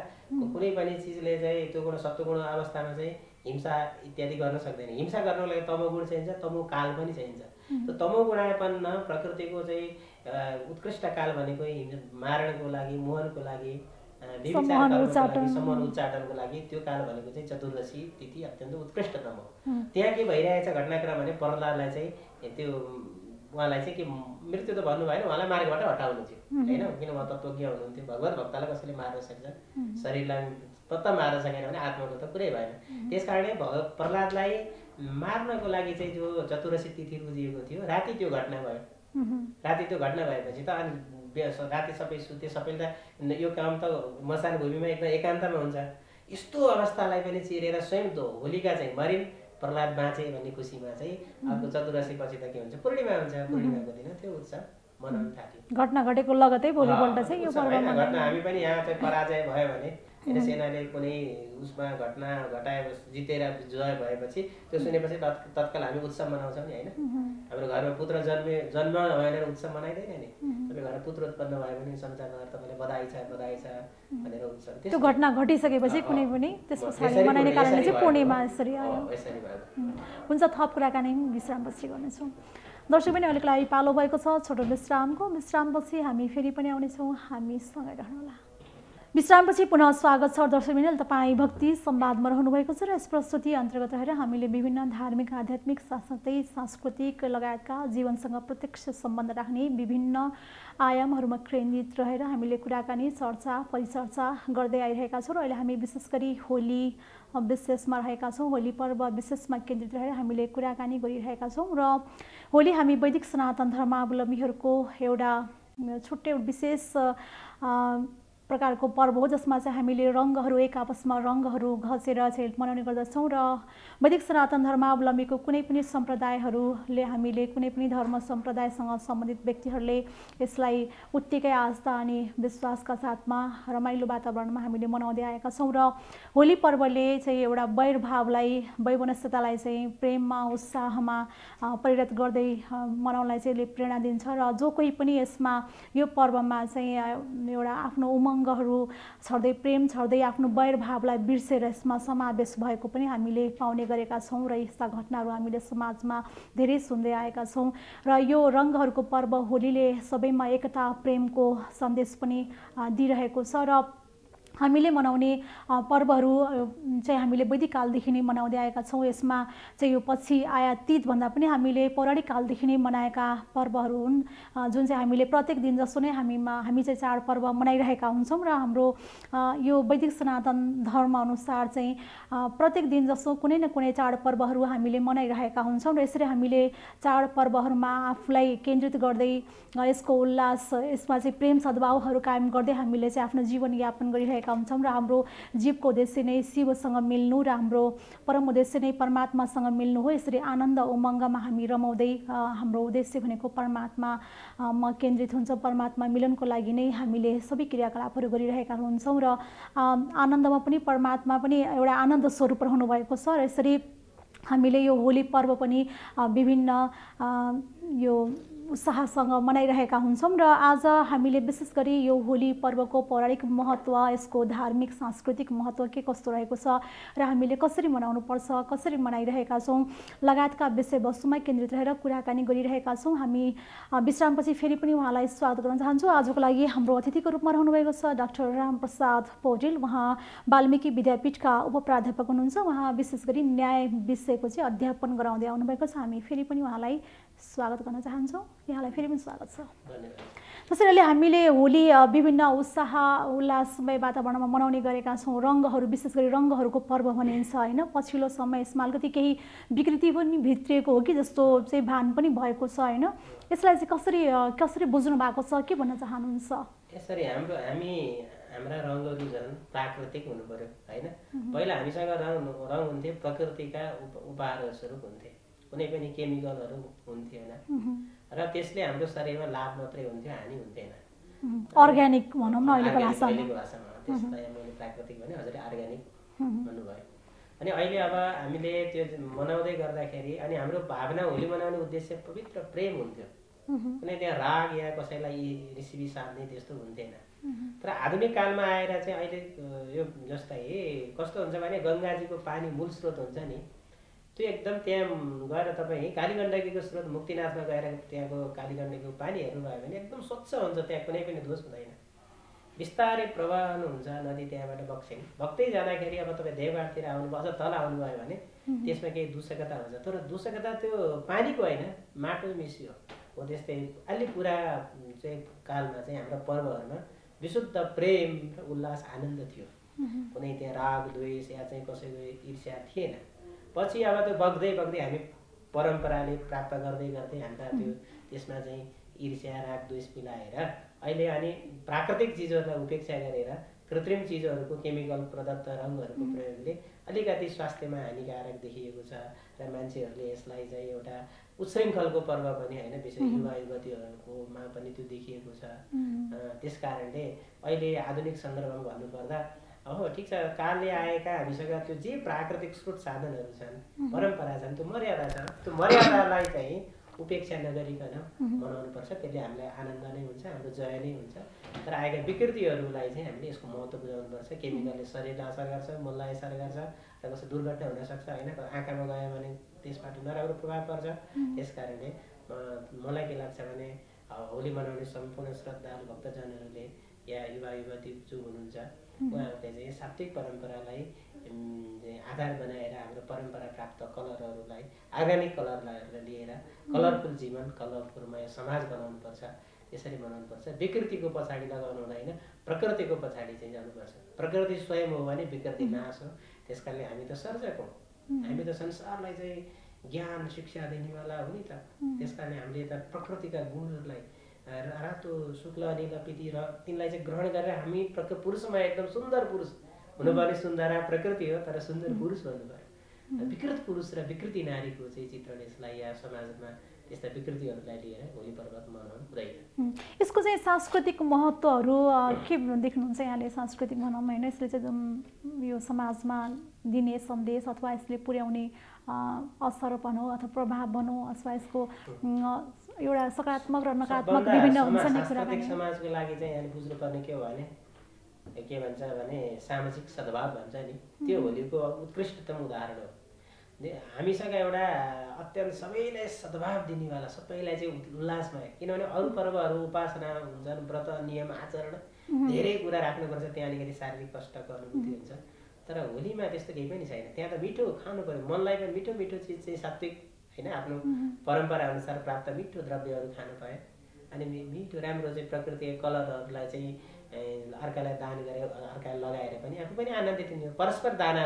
कुनै पनि चिजले चाहिँ त्यो गुण सत्वगुण अवस्थामा चाहिँ हिंसा इत्यादि गर्न सक्दैन। हिंसा गर्नको लागि तमोगुण चाहिन्छ, तमो काल पनि चाहिन्छ। त्यो तमोगुणापन्न प्रकृतिको चाहिँ उत्कृष्ट काल भनेको मारणको लागि, मोहनको लागि, सम्मान उच्चाटनको लागि त्यो काल भनेको चाहिँ चतुर्दशी तिथि अत्यन्त उत्कृष्टतम हो। त्यहाँ के भइरहेछ घटनाक्रम भने प्रहलादलाई चाहिँ त्यो उहाँलाई चाहिँ के मृत्यु त भन्नु भएन, उहाँलाई मार्गबाट हटाउनु थियो होइन। किन उहाँ तत्त्वज्ञ हुनुहुन्थ्यो। भगवत भक्तलाई कसैले मार्न सक्छ, शरीरलाई पत्ता मार्न सकेन भने आत्माको त कुरै भएन। त्यस कारणले प्रहलादलाई मार्नको लागि चाहिँ जो चतुर्दशी तिथि बुझिएको थियो, राति त्यो घटना भयो। राति त्यो घटना भएपछि त अनि राति सबै सुते, सबैले त यो काम त मसान भूमिमा एकदम एकान्तमा हुन्छ। यस्तो अवस्थालाई पनि चिरेर स्वयं होलिका चाहिँ मरिन्, प्रहलाद बाँचे भन्ने खुसीमा चाहिँ अर्को चतुर्दशी पछि त के हुन्छ, पूर्णिमा हुन्छ। पूर्णिमाको दिन त्यो उत्सव मनाउन थाल्यो। घटना घटेको लगतै भोलिपल्ट चाहिँ यो पर्व घटना हामी पनि यहाँ चाहिँ पराजय भयो भने सेनाले कुनै उसमा घटना घटाएपछि जितेर जय भएपछि त्यो सुनेपछि तत्काल हामी उत्सव मनाउँछौँ नि होइन। हाम्रो घरमा पुत्र जन्म भयो भने उत्सव मनाइँदैन नि। तपाईँ घरमा पुत्र उत्पन्न भयो भने संसारमा तपाईँलाई बधाई छ भनेर उत्सव। त्यो घटना घटिसकेपछि कुनै पनि त्यस पछाडि मनाइने कारणले चाहिँ पूर्णिमा यसरी आयो। हुन्छ, थप कुराकानी विश्रामपछि गर्नेछौँ। दर्शक पनि अलिक लागि पालो भएको छ छोटो विश्रामपछि हामी फेरि पनि आउनेछौँ। हामी सँगै रहनुहोला। विश्रामपछि पुनः स्वागत छ दर्शकबिन। तपाईँ भक्ति संवादमा रहनुभएको छ र यस प्रस्तुति अन्तर्गत रहेर हामीले विभिन्न धार्मिक, आध्यात्मिक, साथसाथै सांस्कृतिक लगायतका जीवनसँग प्रत्यक्ष सम्बन्ध राख्ने विभिन्न आयामहरूमा केन्द्रित रहेर हामीले कुराकानी, चर्चा, परिचर्चा गर्दै आइरहेका छौँ। र अहिले हामी विशेष गरी होली विशेषमा रहेका छौँ। होली पर्व विशेषमा केन्द्रित रहेर हामीले कुराकानी गरिरहेका छौँ। र होली हामी वैदिक सनातन धर्मावलम्बीहरूको एउटा छुट्टै विशेष प्रकारको पर्व हो जसमा चाहिँ हामीले रङ्गहरू एक आपसमा रङ्गहरू घसेर चाहिँ मनाउने गर्दछौँ। र वैदिक सनातन धर्मावलम्बीको कुनै पनि सम्प्रदायहरूले हामीले कुनै पनि धर्म सम्प्रदायसँग सम्बन्धित व्यक्तिहरूले यसलाई उत्तिकै आस्था अनि विश्वासका साथमा रमाइलो वातावरणमा हामीले मनाउँदै आएका छौँ। र होली पर्वले चाहिँ एउटा वैरभावलाई, वैमनस्यतालाई चाहिँ प्रेममा, उत्साहमा परिणत गर्दै मनाउनलाई चाहिँ प्रेरणा दिन्छ। र जो कोही पनि यसमा यो पर्वमा चाहिँ एउटा आफ्नो उमङ्गहरू छर्दै, प्रेम छर्दै, आफ्नो वैरभावलाई बिर्सेर यसमा समावेश भएको पनि हामीले पाउने गरेका छौँ। र यस्ता घटनाहरू हामीले समाजमा धेरै सुन्दै आएका छौँ। र यो रङ्गहरूको पर्व होलीले सबैमा एकता, प्रेमको सन्देश पनि दिइरहेको छ। र हामीले मनाउने पर्वहरू चाहिँ हामीले वैदिक कालदेखि नै मनाउँदै आएका छौँ। यसमा चाहिँ यो पछि आया तीज भन्दा पनि हामीले पौराणिक कालदेखि नै मनाएका पर्वहरू हुन्, जुन चाहिँ हामीले प्रत्येक दिन जसो नै हामी चाहिँ चाडपर्व मनाइरहेका हुन्छौँ। र हाम्रो यो वैदिक सनातन धर्मअनुसार चाहिँ प्रत्येक दिन जसो कुनै न कुनै चाडपर्वहरू हामीले मनाइरहेका हुन्छौँ। र यसरी हामीले चाडपर्वहरूमा आफूलाई केन्द्रित गर्दै यसको उल्लास, यसमा चाहिँ प्रेम सद्भावहरू कायम गर्दै हामीले चाहिँ आफ्नो जीवनयापन गरिरहेका हुन्छौँ। र हाम्रो जीवको उद्देश्य नै शिवसँग मिल्नु र हाम्रो परम उद्देश्य नै परमात्मासँग मिल्नु हो। यसरी आनन्द उमङ्गमा हामी रमाउँदै हाम्रो उद्देश्य भनेको परमात्मामा केन्द्रित हुन्छ। परमात्मा मिलनको लागि नै हामीले सबै क्रियाकलापहरू गरिरहेका हुन्छौँ। र आनन्दमा पनि परमात्मा पनि एउटा आनन्द स्वरूप रहनु भएको छ। र यसरी हामीले यो होली पर्व पनि विभिन्न यो उत्साहसँग मनाइरहेका हुन्छौँ। र आज हामीले विशेष गरी यो होली पर्वको पौराणिक महत्त्व, यसको धार्मिक सांस्कृतिक महत्त्व के कस्तो रहेको छ र हामीले कसरी मनाउनुपर्छ, कसरी मनाइरहेका छौँ लगायतका विषयवस्तुमा केन्द्रित रहेर कुराकानी गरिरहेका छौँ। हामी विश्रामपछि फेरि पनि उहाँलाई स्वागत गर्न चाहन्छु। आजको लागि हाम्रो अतिथिको रूपमा रहनुभएको छ डाक्टर रामप्रसाद पौडेल। उहाँ वाल्मीकि विद्यापीठका उपप्राध्यापक हुनुहुन्छ। उहाँ विशेष गरी न्याय विषयको चाहिँ अध्यापन गराउँदै आउनुभएको छ। हामी फेरि पनि उहाँलाई स्वागत गर्न चाहन्छौँ। यहाँलाई फेरि पनि स्वागत छ। त्यसैले अहिले हामीले होली विभिन्न उत्साह उल्लासमय वातावरणमा मनाउने गरेका छौँ। रङ्गहरू, विशेष गरी रङ्गहरूको पर्व भनिन्छ होइन। पछिल्लो समय यसमा अलिकति केही विकृति पनि भित्रिएको हो कि जस्तो चाहिँ भान पनि भएको छ होइन। यसलाई चाहिँ कसरी बुझ्नु भएको छ, के भन्न चाहनुहुन्छ? यसरी हाम्रा रङहरू झन् प्राकृतिक हुनु पर्यो होइन। पहिला हामीसँग रङ हुन्थे प्रकृतिका उपहारस्वरूप हुन्थे, कुनै पनि केमिकलहरू हुन्थेन र त्यसले हाम्रो शरीरमा लाभ मात्रै हुन्थ्यो, हानि हुन्थेन। अर्ग्यानिक भनौँ न अहिलेको भाषामा। त्यसलाई मैले प्राकृतिक भने, हजुरले अर्ग्यानिक भन्नुभयो। अनि अहिले अब हामीले त्यो मनाउँदै गर्दाखेरि अनि हाम्रो भावना होली मनाउने उद्देश्य पवित्र प्रेम हुन्थ्यो। कुनै त्यहाँ राग या कसैलाई रिसिभी साध्ने त्यस्तो हुन्थेन। तर आधुनिक कालमा आएर चाहिँ अहिले यो जस्तै कस्तो हुन्छ भने गङ्गाजीको पानी मूल स्रोत हुन्छ नि, त्यो एकदम त्यहाँ गएर तपाईँ कालीगण्डकीको स्रोत मुक्तिनाथमा गएर त्यहाँको कालीगण्डकीको पानी हेर्नुभयो भने एकदम स्वच्छ हुन्छ, त्यहाँ कुनै पनि दोष हुँदैन। बिस्तारै प्रवाहन हुन्छ नदी त्यहाँबाट बग्दै जाँदाखेरि अब तपाईँ देवघाटतिर आउनुभयो, अझ तल आउनुभयो भने त्यसमा केही दूषकता हुन्छ। तर दूषकता त्यो पानीको होइन, माटो मिसियो हो। त्यस्तै अलि पुरा चाहिँ कालमा चाहिँ हाम्रो पर्वहरूमा विशुद्ध प्रेम र उल्लास आनन्द थियो। कुनै त्यहाँ राग द्वेष या चाहिँ कसैको ईर्ष्या थिएन। पछि अब त्यो बग्दै हामी परम्पराले प्राप्त गर्दै हाम्रा त्यो त्यसमा चाहिँ ईर्ष्या राग द्वेष मिलाएर अहिले अनि प्राकृतिक चिजहरूलाई उपेक्षा गरेर कृत्रिम चिजहरूको केमिकल प्रदत्त रङहरूको प्रयोगले अलिकति स्वास्थ्यमा हानिकारक देखिएको छ। र मान्छेहरूले यसलाई चाहिँ एउटा उच्छृङ्खलको पर्व पनि होइन, विशेष युवा युवतीहरूकोमा पनि त्यो देखिएको छ। त्यस कारणले अहिले आधुनिक सन्दर्भमा भन्नुपर्दा ठिक छ, कालले आएका हामीसँग त्यो जे प्राकृतिक स्रोत साधनहरू छन्, परम्परा छन्, त्यो मर्यादा छ। त्यो मर्यादालाई चाहिँ उपेक्षा नगरिकन मनाउनुपर्छ। त्यसले हामीलाई आनन्द नै हुन्छ, हाम्रो जय नै हुन्छ। तर आएका विकृतिहरूलाई चाहिँ हामीले यसको महत्त्व बुझाउनुपर्छ। केमिकलले शरीरलाई असर गर्छ, मनलाई असर गर्छ र कस्तो दुर्घटना हुनसक्छ होइन। आँखामा गयो भने त्यसबाट नराम्रो प्रभाव पर्छ। त्यस कारणले मलाई के लाग्छ भने होली मनाउने सम्पूर्ण श्रद्धालु भक्तजनहरूले या युवा युवती जो हुनुहुन्छ उहाँहरूले चाहिँ सात्विक परम्परालाई आधार बनाएर हाम्रो परम्परा प्राप्त कलरहरूलाई, अर्ग्यानिक कलरलाई लिएर कलरफुल जीवन, कलरफुलमय समाज बनाउनुपर्छ। त्यसरी मनाउनुपर्छ। विकृतिको पछाडि लगाउनु हुँदैन, प्रकृतिको पछाडि चाहिँ जानुपर्छ। प्रकृति स्वयं हो भने विकृति नाश हो। त्यस कारणले हामी त सर्जक हौँ, हामी त संसारलाई चाहिँ ज्ञान शिक्षा दिनेवाला हो नि त। त्यस कारणले हामीले त प्रकृतिका गुणहरूलाई रातो शुक्ल नील पिती र तिनलाई चाहिँ ग्रहण गरेर हामी पुरुषमा एकदम सुन्दर पुरुष हुनुपर्ने, सुन्दरा प्रकृति हो तर सुन्दर पुरुष भन्नु पर्यो। विकृत पुरुष र विकृति नारीको चाहिँ चित्रण यसलाई या समाजमा त्यस्ता विकृतिहरूलाई लिएर होली पर्व मनाउनु हुँदैन। यसको चाहिँ सांस्कृतिक महत्त्वहरू के देख्नुहुन्छ यहाँले? सांस्कृतिक भनौँ होइन, यसले चाहिँ यो समाजमा दिने सन्देश अथवा यसले पुर्याउने असर भनौँ अथवा प्रभाव भनौँ अथवा यसको एउटा सकारात्मक र नकारात्मक विभिन्न हुन्छ नि कुरा। समाजको लागि चाहिँ यहाँ बुझ्नुपर्ने के हो भने के भन्छ भने सामाजिक सद्भाव भन्छ नि, त्यो होलीको उत्कृष्टतम उदाहरण हो। हामीसँग एउटा अत्यन्त सबैलाई सद्भाव दिनेवाला, सबैलाई चाहिँ उल्लासमय, किनभने अरू पर्वहरू उपासना हुन्छन्, व्रत नियम आचरण धेरै कुरा राख्नुपर्छ, त्यहाँ अलिकति शारीरिक कष्टको अनुभूति हुन्छ। तर होलीमा त्यस्तो केही पनि छैन। त्यहाँ त मिठो खानु पर्यो, मनलाई पनि मिठो मिठो चिज चाहिँ सात्विक होइन, आफ्नो परम्परा अनुसार प्राप्त मिठो द्रव्यहरू खानु पायो। अनि मिठो राम्रो चाहिँ प्रकृतिको कलरहरूलाई चाहिँ अर्कालाई दान गरे, अर्कालाई लगाएर पनि आफू पनि आनन्दित हुने, परस्पर दान।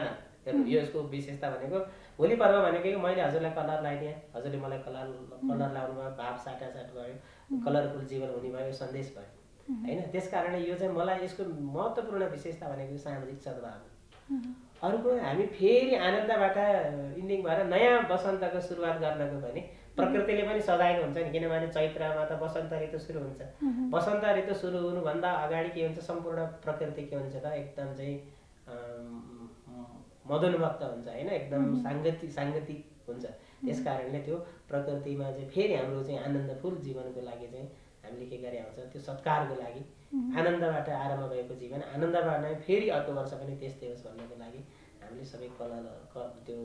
यसको विशेषता भनेको होली पर्व भनेको मैले हजुरलाई कलर लगाइदिएँ, हजुरले मलाई कलर लाउनु भयो, भाव साटासाट भयो, कलरफुल जीवन हुने भयो, सन्देश भयो होइन। त्यस कारणले यो चाहिँ मलाई यसको महत्त्वपूर्ण विशेषता भनेको सामाजिक सद्भाव। अर्को हामी फेरि आनन्दबाट इन्डिङ भएर नयाँ वसन्तको सुरुवात गर्नको भने प्रकृतिले पनि सजाएको हुन्छ नि, किनभने चैत्रमा त वसन्त ऋतु सुरु हुन्छ। वसन्त ऋतु सुरु हुनुभन्दा अगाडि के हुन्छ, सम्पूर्ण प्रकृति के हुन्छ त एकदम चाहिँ मदोन्मत्त हुन्छ होइन, एकदम साङ्गतिक हुन्छ। त्यस कारणले त्यो प्रकृतिमा चाहिँ फेरि हाम्रो चाहिँ आनन्दफुल जीवनको लागि चाहिँ हामीले के गरे आउँछ, त्यो सत्कारको लागि, आनन्दबाट आरम्भ भएको जीवन आनन्दबाट नै फेरि अर्को वर्ष पनि त्यस्तै होस् भन्नको लागि हामीले सबै कलर त्यो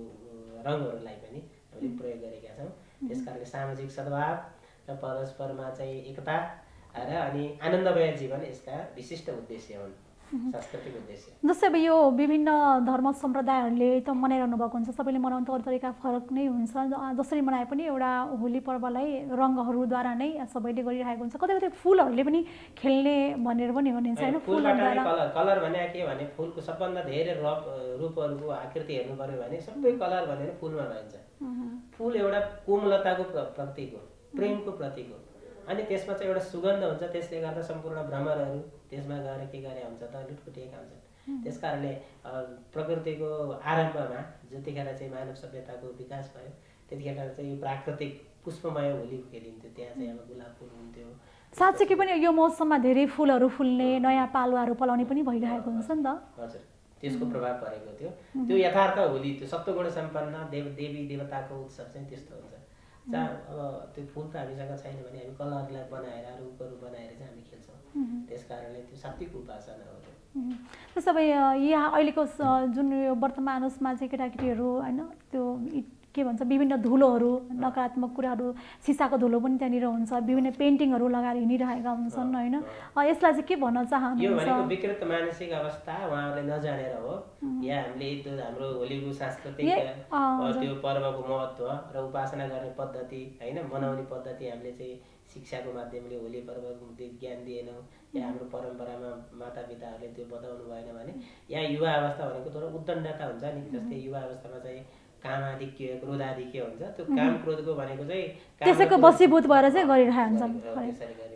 रङहरूलाई पनि हामीले प्रयोग गरेका छौँ। त्यस कारणले सामाजिक सद्भाव र परस्परमा चाहिँ एकता र अनि आनन्दमय जीवन यसका विशिष्ट उद्देश्य हुन्, सांस्कृतिक उद्देश्य। जस्तै अब यो विभिन्न धर्म सम्प्रदायहरूले त मनाइरहनु भएको हुन्छ, सबैले मनाउने तौर तरिका फरक नै हुन्छ। जसरी मनाए पनि एउटा होली पर्वलाई रङहरूद्वारा नै सबैले गरिरहेको हुन्छ। कतै कतै फुलहरूले पनि खेल्ने भनेर पनि भनिन्छ होइन, फुलद्वारा। कलर भने के भने फुलको सबभन्दा धेरै रूपहरूको आकृति हेर्नु पर्यो भने सबै कलर भनेर फुलमा भइन्छ। फुल एउटा कोमलताको प्रतीक हो, प्रेमको प्रतीक हो। अनि त्यसमा चाहिँ एउटा सुगन्ध हुन्छ, त्यसले गर्दा सम्पूर्ण भ्रमरहरू त्यसमा गएर के गरे हुन्छ त लुटपुटिएका हुन्छन्। त्यस कारणले प्रकृतिको आरम्भमा जतिखेर चाहिँ मानव सभ्यताको विकास भयो त्यतिखेर चाहिँ यो प्राकृतिक पुष्पमय होली खेलिन्थ्यो। त्यहाँ चाहिँ अब गुलाब फुल हुन्थ्यो। साँच्चै पनि यो मौसममा धेरै फुलहरू फुल्ने, नयाँ पालुवाहरू पलाउने पनि भइरहेको हुन्छ नि त। हजुर, त्यसको प्रभाव परेको थियो। त्यो यथार्थ होली, त्यो सप्तगुण सम्पन्न देवी देवताको उत्सव चाहिँ त्यस्तो हुन्छ। अब त्यो फुल त हामीसँग छैन भने हामी कलरलाई बनाएर रूपहरू बनाएर चाहिँ हामी खेल्छौँ। त्यस कारणले त्यो सात्विक उपासना हो। जस्तो अब यहाँ अहिलेको जुन यो वर्तमान उसमा चाहिँ केटाकेटीहरू होइन त्यो के भन्छ विभिन्न धुलोहरू, नकारात्मक कुराहरू, सिसाको धुलो पनि त्यहाँनिर हुन्छ, विभिन्न पेन्टिङहरू लगाएर हिँडिरहेका हुन्छन् होइन। यसलाई चाहिँ के भन्न चाहनुहुन्छ? यो भनेको विकृत मानसिक अवस्था उहाँहरूले नजानेर हो। या हामीले हाम्रो होलीको सांस्कृतिक त्यो पर्वको महत्त्व र उपासना गर्ने पद्धति होइन, मनाउने पद्धति हामीले चाहिँ शिक्षाको माध्यमले होली पर्वको ज्ञान दिएनौँ, या हाम्रो परम्परामा मातापिताहरूले त्यो बताउनु भएन भने यहाँ युवा अवस्था भनेको थोरै उद्दण्डता हुन्छ नि। जस्तै युवा अवस्थामा चाहिँ कामाधिक्य, क्रोधाधिक्य हुन्छ। त्यो काम क्रोधको भनेको चाहिँ त्यसैको वशीभूत भएर चाहिँ गरिरहेका हुन्छन्।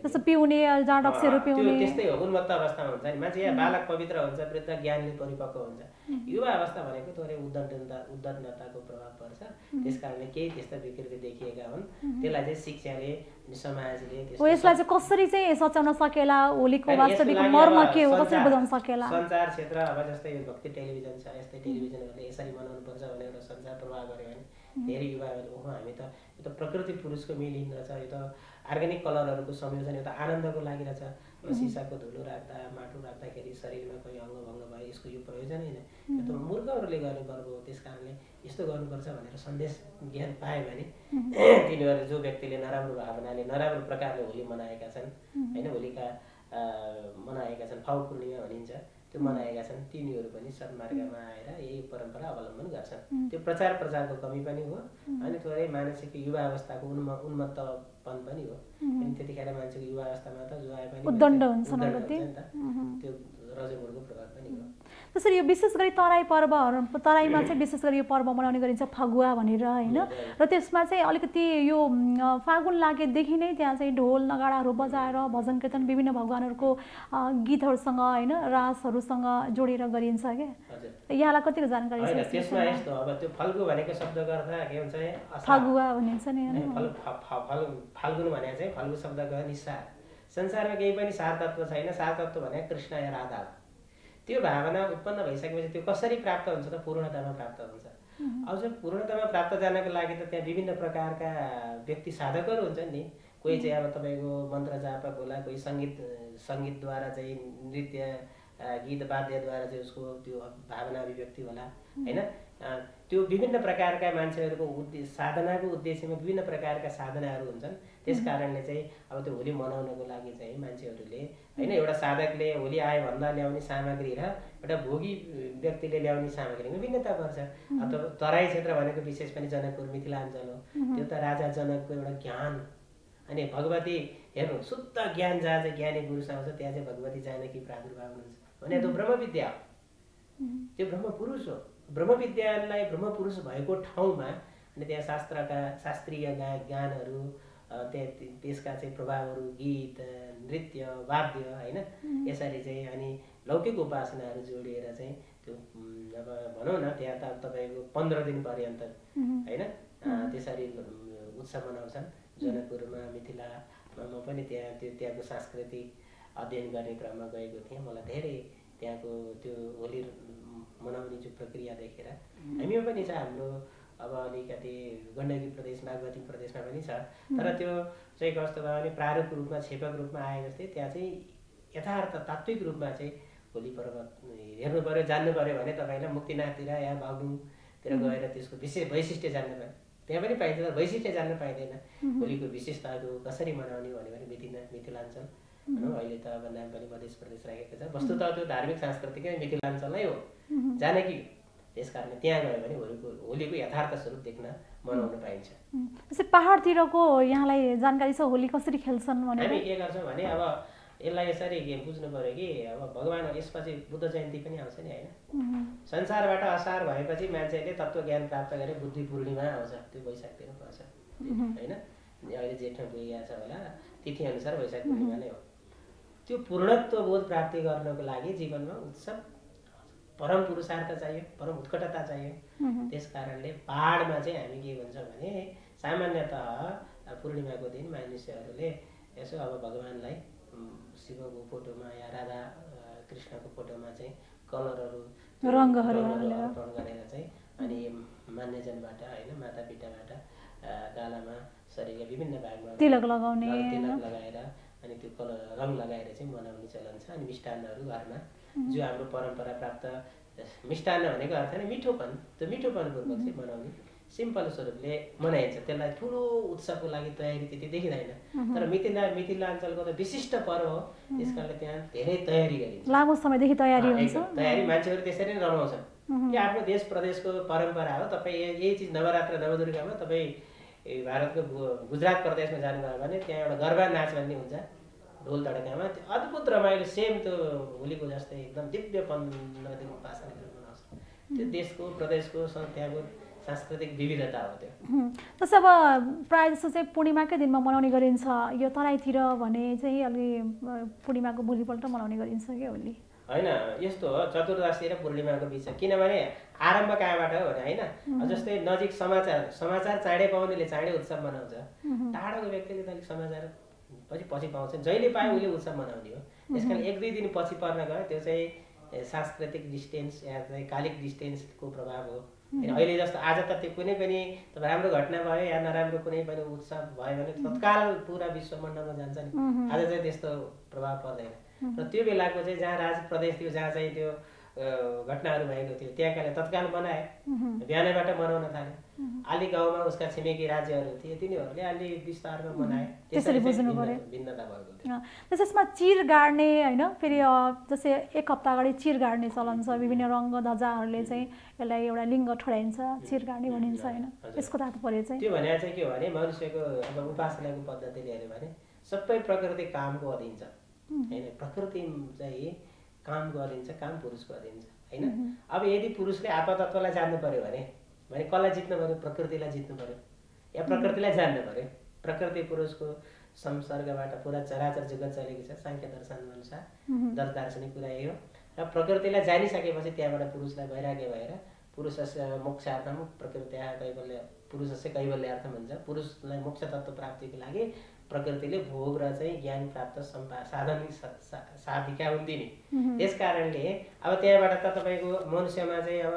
जस्तो पिउने, जाँडक्सीहरू पिउने, त्यस्तै हो। उन्मत्त अवस्थामा हुन्छ नि मान्छे। यहाँ बालक पवित्र हुन्छ, वृद्ध ज्ञानले परिपक्व हुन्छ। युवा अवस्था भनेको थोरै उद्दण्डताको प्रभाव पर्छ। त्यस कारणले केही त्यस्ता विकृति देखिएका हुन्। त्यसलाई चाहिँ शिक्षाले, समाजले यसलाई चाहिँ कसरी चाहिँ सच्याउन सकेला, होलीको वास्तविक मर्म के हो कसरी बुझाउन सकेला? सञ्चार क्षेत्र अब जस्तै यो भक्ति टेलिभिजन छ, यस्तै टेलिभिजनहरूले यसरी मनाउनु पर्छ भनेर सञ्चार प्रभाव गर्यो भने धेरै युवाहरू ओहो हामी त यो त प्रकृति पुरुषको मिलिन रहेछ, यो त अर्ग्यानिक कलरहरूको संयोजन, यो त आनन्दको लागि रहेछ। सिसाको धुलो राख्दा, माटो राख्दाखेरि शरीरमा कोही अङ्गभङ्ग भयो, यसको यो प्रयोजन होइन, यो त मूर्खहरूले गर्ने पर्व हो। त्यस कारणले यस्तो गर्नुपर्छ भनेर सन्देश ज्ञान पायो भने तिनीहरू जो व्यक्तिले नराम्रो भावनाले नराम्रो प्रकारले होली मनाएका छन् होइन, होलिका मनाएका छन्, फाउ पूर्णिमा भनिन्छ, त्यो मनाएका छन्, तिनीहरू पनि सन्मार्गमा आएर यही परम्परा अवलम्बन गर्छन्। त्यो प्रचार प्रसारको कमी पनि हो अनि थोरै मानसिक युवा अवस्थाको उन्मत्तपन पनि हो। अनि त्यतिखेर मान्छेको युवा अवस्थामा त जो आए पनि उद्दण्ड हुन्छ नि त, त्यो रजोगुणको प्रभाव पनि हो। त्यसरी यो विशेष गरी तराईमा चाहिँ विशेष गरी यो पर्व मनाउने गरिन्छ फगुवा भनेर होइन। र त्यसमा चाहिँ अलिकति यो फागुन लागेदेखि नै त्यहाँ चाहिँ ढोल नगाडाहरू बजाएर भजन कीर्तन विभिन्न भगवानहरूको गीतहरूसँग होइन, रासहरूसँग जोडेर गरिन्छ क्या। यहाँलाई कतिको जानकारी छ त्यसमा? यस्तो अब त्यो फल्गु भनेको शब्दको अर्थ के हुन्छ? फगुवा भनिन्छ नि। फाल्गुन भने चाहिँ फल्गु शब्दको निसार। संसारमा केही पनि सार तत्त्व छैन। सार तत्त्व भने कृष्ण या राधा। त्यो भावना उत्पन्न भइसकेपछि त्यो कसरी प्राप्त हुन्छ त? पूर्णतामा प्राप्त हुन्छ। अब चाहिँ पूर्णतामा प्राप्त जानको लागि त त्यहाँ विभिन्न प्रकारका व्यक्ति साधकहरू हुन्छन् नि। कोही चाहिँ अब तपाईँको मन्त्र जापक होला, कोही सङ्गीतद्वारा चाहिँ नृत्य गीत वाद्यद्वारा चाहिँ उसको त्यो भावना अभिव्यक्ति होला होइन। त्यो विभिन्न प्रकारका मान्छेहरूको साधनाको उद्देश्यमा विभिन्न प्रकारका साधनाहरू हुन्छन्। त्यस कारणले चाहिँ अब त्यो होली मनाउनको लागि चाहिँ मान्छेहरूले होइन एउटा साधकले होली आयो भन्दा ल्याउने सामग्री र एउटा भोगी व्यक्तिले ल्याउने सामग्रीमा भिन्नता पर्छ। अथवा तराई क्षेत्र भनेको विशेष पनि जनकपुर मिथिलाञ्चल हो, त्यो त राजा जनकको एउटा ज्ञान। अनि भगवती हेर्नु शुद्ध ज्ञान जहाँ चाहिँ ज्ञानी पुरुष आउँछ त्यहाँ चाहिँ भगवती जानकी प्रादुर्भाव हुन्छ भने त्यो ब्रह्मविद्या हो, त्यो ब्रह्मपुरुष हो। ब्रह्मविद्यालाई ब्रह्मपुरुष भएको ठाउँमा अनि त्यहाँ शास्त्रीय ज्ञानहरू त्यसका चाहिँ प्रभावहरू गीत नृत्य वाद्य होइन यसरी चाहिँ अनि लौकिक उपासनाहरू जोडिएर चाहिँ त्यो अब भनौँ न त्यहाँ त तपाईँको 15 दिन पर्यन्त होइन त्यसरी उत्सव मनाउँछन्। जनकपुरमा मिथिलामा म पनि त्यहाँको सांस्कृतिक अध्ययन गर्ने क्रममा गएको थिएँ। मलाई धेरै त्यहाँको त्यो होली मनाउने जो प्रक्रिया देखेर हामीमा पनि छ। हाम्रो अब अलिकति गण्डकी प्रदेश बागमती प्रदेशमा पनि छ, तर त्यो चाहिँ कस्तो भयो भने प्रारूप रूपमा छेपक रूपमा आए जस्तै त्यहाँ चाहिँ यथार्थ तात्विक रूपमा चाहिँ होली पर्व हेर्नु पऱ्यो जान्नु पऱ्यो भने तपाईँलाई मुक्तिनाथतिर या बागलुङतिर गएर त्यसको विशेष वैशिष्ट्य जान्नु पऱ्यो। त्यहाँ पनि पाइन्छ तर वैशिष्ट्य जान्न पाइँदैन। होलीको विशेषताहरू कसरी मनाउने भने मिथिलाञ्चल भनौँ अहिले त अब नाम पनि मध्य प्रदेश राखेको छ। वस्तुतः त्यो धार्मिक सांस्कृतिकै मिथिलाञ्चल नै हो, जानकी। त्यस कारणले त्यहाँ गयो भने होलीको यथार्थ स्वरूप देख्न मनाउन पाइन्छ। जस्तै पहाडतिरको यहाँलाई जानकारी छ होली कसरी खेल्छन् भने? हामी के गर्छौँ भने अब यसलाई यसरी बुझ्नु पऱ्यो कि अब भगवान् यसपछि बुद्ध जयन्ती पनि आउँछ नि होइन। संसारबाट असार भएपछि मान्छेले तत्त्वज्ञान प्राप्त गरे बुद्धि पूर्णिमा आउँछ, त्यो वैशाखतिर पर्छ होइन। अहिले जेठमा गइरहेको छ होला, तिथि अनुसार वैशाख पूर्णिमा नै हो। त्यो पूर्णत्व बोध प्राप्ति गर्नको लागि जीवनमा उत्सव परम पुरुषार्थ चाहियो, परम उत्कटता चाहियो। त्यस कारणले पहाडमा चाहिँ हामी के भन्छौँ भने सामान्यतः पूर्णिमाको दिन मानिसहरूले यसो अब भगवान्लाई शिवको फोटोमा या राधा कृष्णको फोटोमा चाहिँ कलरहरू रङ्गहरू अर्पण गरेर चाहिँ अनि मान्यजनबाट होइन मातापिताबाट गालामा शरीरका विभिन्न भागमा तिलक लगाएर अनि त्यो कलर रङ लगाएर चाहिँ मनाउने चलन छ। अनि मिष्टान्नहरू घरमा जो हाम्रो परम्परा प्राप्त मिष्टान्न भनेको अर्थ नै मिठोपन, त्यो मिठोपनपूर्वक चाहिँ मनाउने सिम्पल स्वरूपले मनाइन्छ। त्यसलाई ठुलो उत्सवको लागि तयारी त्यति देखिँदैन, तर मिथिलाञ्चलको त विशिष्ट पर्व हो। त्यस कारणले त्यहाँ धेरै तयारी गरिन्छ, लामो समयदेखि तयारी हुन्छ। तयारी मान्छेहरू त्यसरी नै रमाउँछन्। यो आफ्नो देश प्रदेशको परम्परा हो। तपाईँ यही चिज नवरात्र नवदुर्गामा तपाईँ भारतको गुजरात प्रदेशमा जानुभयो भने त्यहाँ एउटा गरबा नाच भन्ने हुन्छ ढोल तडकामा, त्यो अद्भुत रमाइलो सेम त्यो होलीको जस्तै एकदम दिव्य 15 दिन उपासना गरेर मनाउँछ। त्यो देशको प्रदेशको त्यहाँको सांस्कृतिक विविधता हो त्यो। जस्तो अब प्रायः जस्तो चाहिँ पूर्णिमाकै दिनमा मनाउने गरिन्छ, यो तराईतिर भने चाहिँ अलि पूर्णिमाको भोलिपल्ट मनाउने गरिन्छ क्या होली होइन। यस्तो हो चतुर्दशी र पूर्णिमाको बिच, किनभने आरम्भ कहाँबाट हो भने होइन जस्तै नजिक समाचार चाँडै पाउनेले चाँडै उत्सव मनाउँछ, टाढोको व्यक्तिले त अलिक समाचार पछि पाउँछ, जहिले पायो उसले उत्सव मनाउने हो। त्यस कारण 1-2 दिन पछि पर्न गयो, त्यो चाहिँ सांस्कृतिक डिस्टेन्स या चाहिँ कालिक डिस्टेन्सको प्रभाव हो। अहिले जस्तो आज त त्यो कुनै पनि राम्रो घटना भयो या नराम्रो कुनै पनि उत्सव भयो भने तत्काल पुरा विश्वमण्डलमा जान्छ नि, आज चाहिँ त्यस्तो प्रभाव पर्दैन। र त्यो बेलाको चाहिँ जहाँ राज प्रदेश थियो, जहाँ चाहिँ त्यो घटनाहरू भएको थियो त्यहाँकाले तत्काल मनाए, बिहानैबाट मनाउन थाले। अलि गाउँमा उसका छिमेकी राज्यहरू थिए तिनीहरूले अलि विस्तारमा मनाए, त्यसरी बुझ्नु पर्यो भिन्नता भएको थियो। त्यसमा चिर गाड्ने होइन, फेरि जस्तै 1 हप्ता अगाडि चिर गाड्ने चलन छ, विभिन्न रङ्ग ध्वजाहरूले चाहिँ यसलाई एउटा लिङ्ग ठडाइन्छ, चिर गाड्ने भनिन्छ होइन। यसको तात्पर्य चाहिँ त्यो भने चाहिँ के हो भने मनुष्यको अब उपासनाको पद्धतिले हेऱ्यो भने सबै प्रकृति कामको अधीन छ होइन। प्रकृति चाहिँ कामको अधीन छ, काम पुरुषको अधीन छ होइन। अब यदि पुरुषले आत्मतत्त्वलाई जान्नु पर्यो भने कसलाई जित्नु पर्यो? प्रकृतिलाई जित्नु पर्यो या प्रकृतिलाई जान्नु पर्यो। प्रकृति पुरुषको संसर्गबाट पुरा चराचर जगत चलेको छ सांख्य दर्शन अनुसार, दार्शनिक कुरा यही हो। र प्रकृतिलाई जानिसकेपछि त्यहाँबाट पुरुषलाई वैराग्य भएर पुरुषस्य मोक्षार्थम प्रकृत्या कैवल्य पुरुषस्य कैवल्यार्थम भन्छ। पुरुषलाई मोक्ष तत्त्व प्राप्तिको लागि प्रकृतिले भोग र चाहिँ ज्ञान प्राप्त साधन साधिका हुन्थे नि। त्यस कारणले अब त्यहाँबाट त तपाईँको मनुष्यमा चाहिँ अब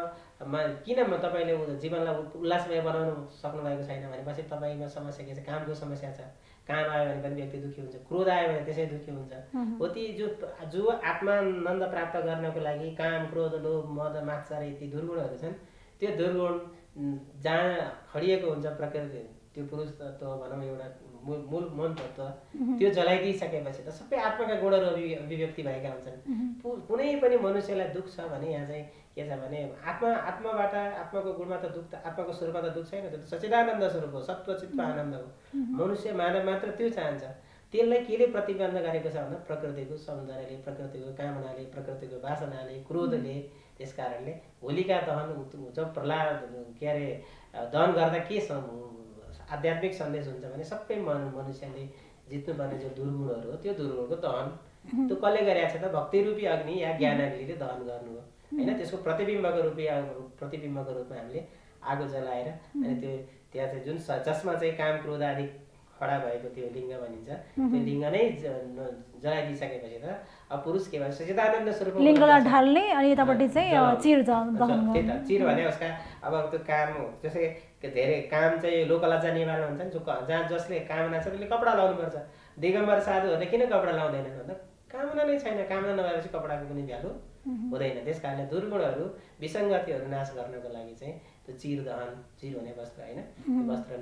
किन तपाईँले जीवनलाई उल्लासमय बनाउनु सक्नुभएको छैन भनेपछि तपाईँमा समस्या के छ? कामको समस्या छ। काम आयो भने पनि व्यक्ति दुःखी हुन्छ, क्रोध आयो भने त्यसै दुःखी हुन्छ। हो ती जो आत्मानन्द प्राप्त गर्नको लागि काम, क्रोध, लोभ, मद, मात्सर्य यति दुर्गुणहरू छन्, त्यो दुर्गुण जहाँ खडिएको हुन्छ प्रकृति, त्यो पुरुष तत्त्व भनौँ एउटा मूल मन तत्त्व, त्यो जलाइदिइसकेपछि त सबै आत्माका गुणहरू अभिव्यक्ति भएका हुन्छन्। कुनै पनि मनुष्यलाई दुःख छ भने यहाँ चाहिँ के छ भने आत्माबाट, आत्माको गुणमा त दुःख, आत्माको स्वरूपमा त दुःख छैन, त्यो त सच्चिदानन्द स्वरूप हो, सत्वचित्त आनन्द हो। मनुष्य मानव मात्र त्यो चाहन्छ। त्यसलाई केले प्रतिबन्ध गरेको छ भन्दा प्रकृतिको सौन्दर्यले, प्रकृतिको कामनाले, प्रकृतिको वासनाले, क्रोधले। त्यस कारणले होलिका दहन जब प्रहलाद के अरे दहन गर्दा के आध्यात्मिक सन्देश हुन्छ भने सबै मनुष्यले जित्नुपर्ने जो दुर्गुणहरू हो त्यो दुर्गुणको दहन त्यो कसले गरेको छ त भक्ति रूपी अग्नि या ज्ञानाग्निले दहन गर्नु हो होइन। त्यसको प्रतिबिम्बको रूपमा हामीले आगो जलाएर अनि त्यो त्यहाँ चाहिँ जुन जसमा चाहिँ काम क्रोध आदि खडा भएको त्यो लिङ्ग भनिन्छ, त्यो लिङ्ग नै जलाइदिइसकेपछि त अब पुरुष के भन्छ सच्चिदानन्द स्वरूप लिङ्गलाई ढाल्ने अनि यतापट्टि चाहिँ चिर दहन गर्ने। त्यही त चिर भने उसका अब त्यो काम जस्तै धेरै काम चाहिँ लोकलज्जा निवारण हुन्छ नि, जो जहाँ जसले कामना छ त्यसले कपडा लाउनुपर्छ। दिगम्बर साधुहरूले किन कपडा लाउँदैनन् भन्दा कामना नै छैन, कामना नभएपछि कपडाको कुनै भ्यालु हुँदैन। त्यस कारणले दुर्गुणहरू विसङ्गतिहरू नाश गर्नको लागि चाहिँ त्यो चिर भने वस्त्र होइन, त्यो वस्त्र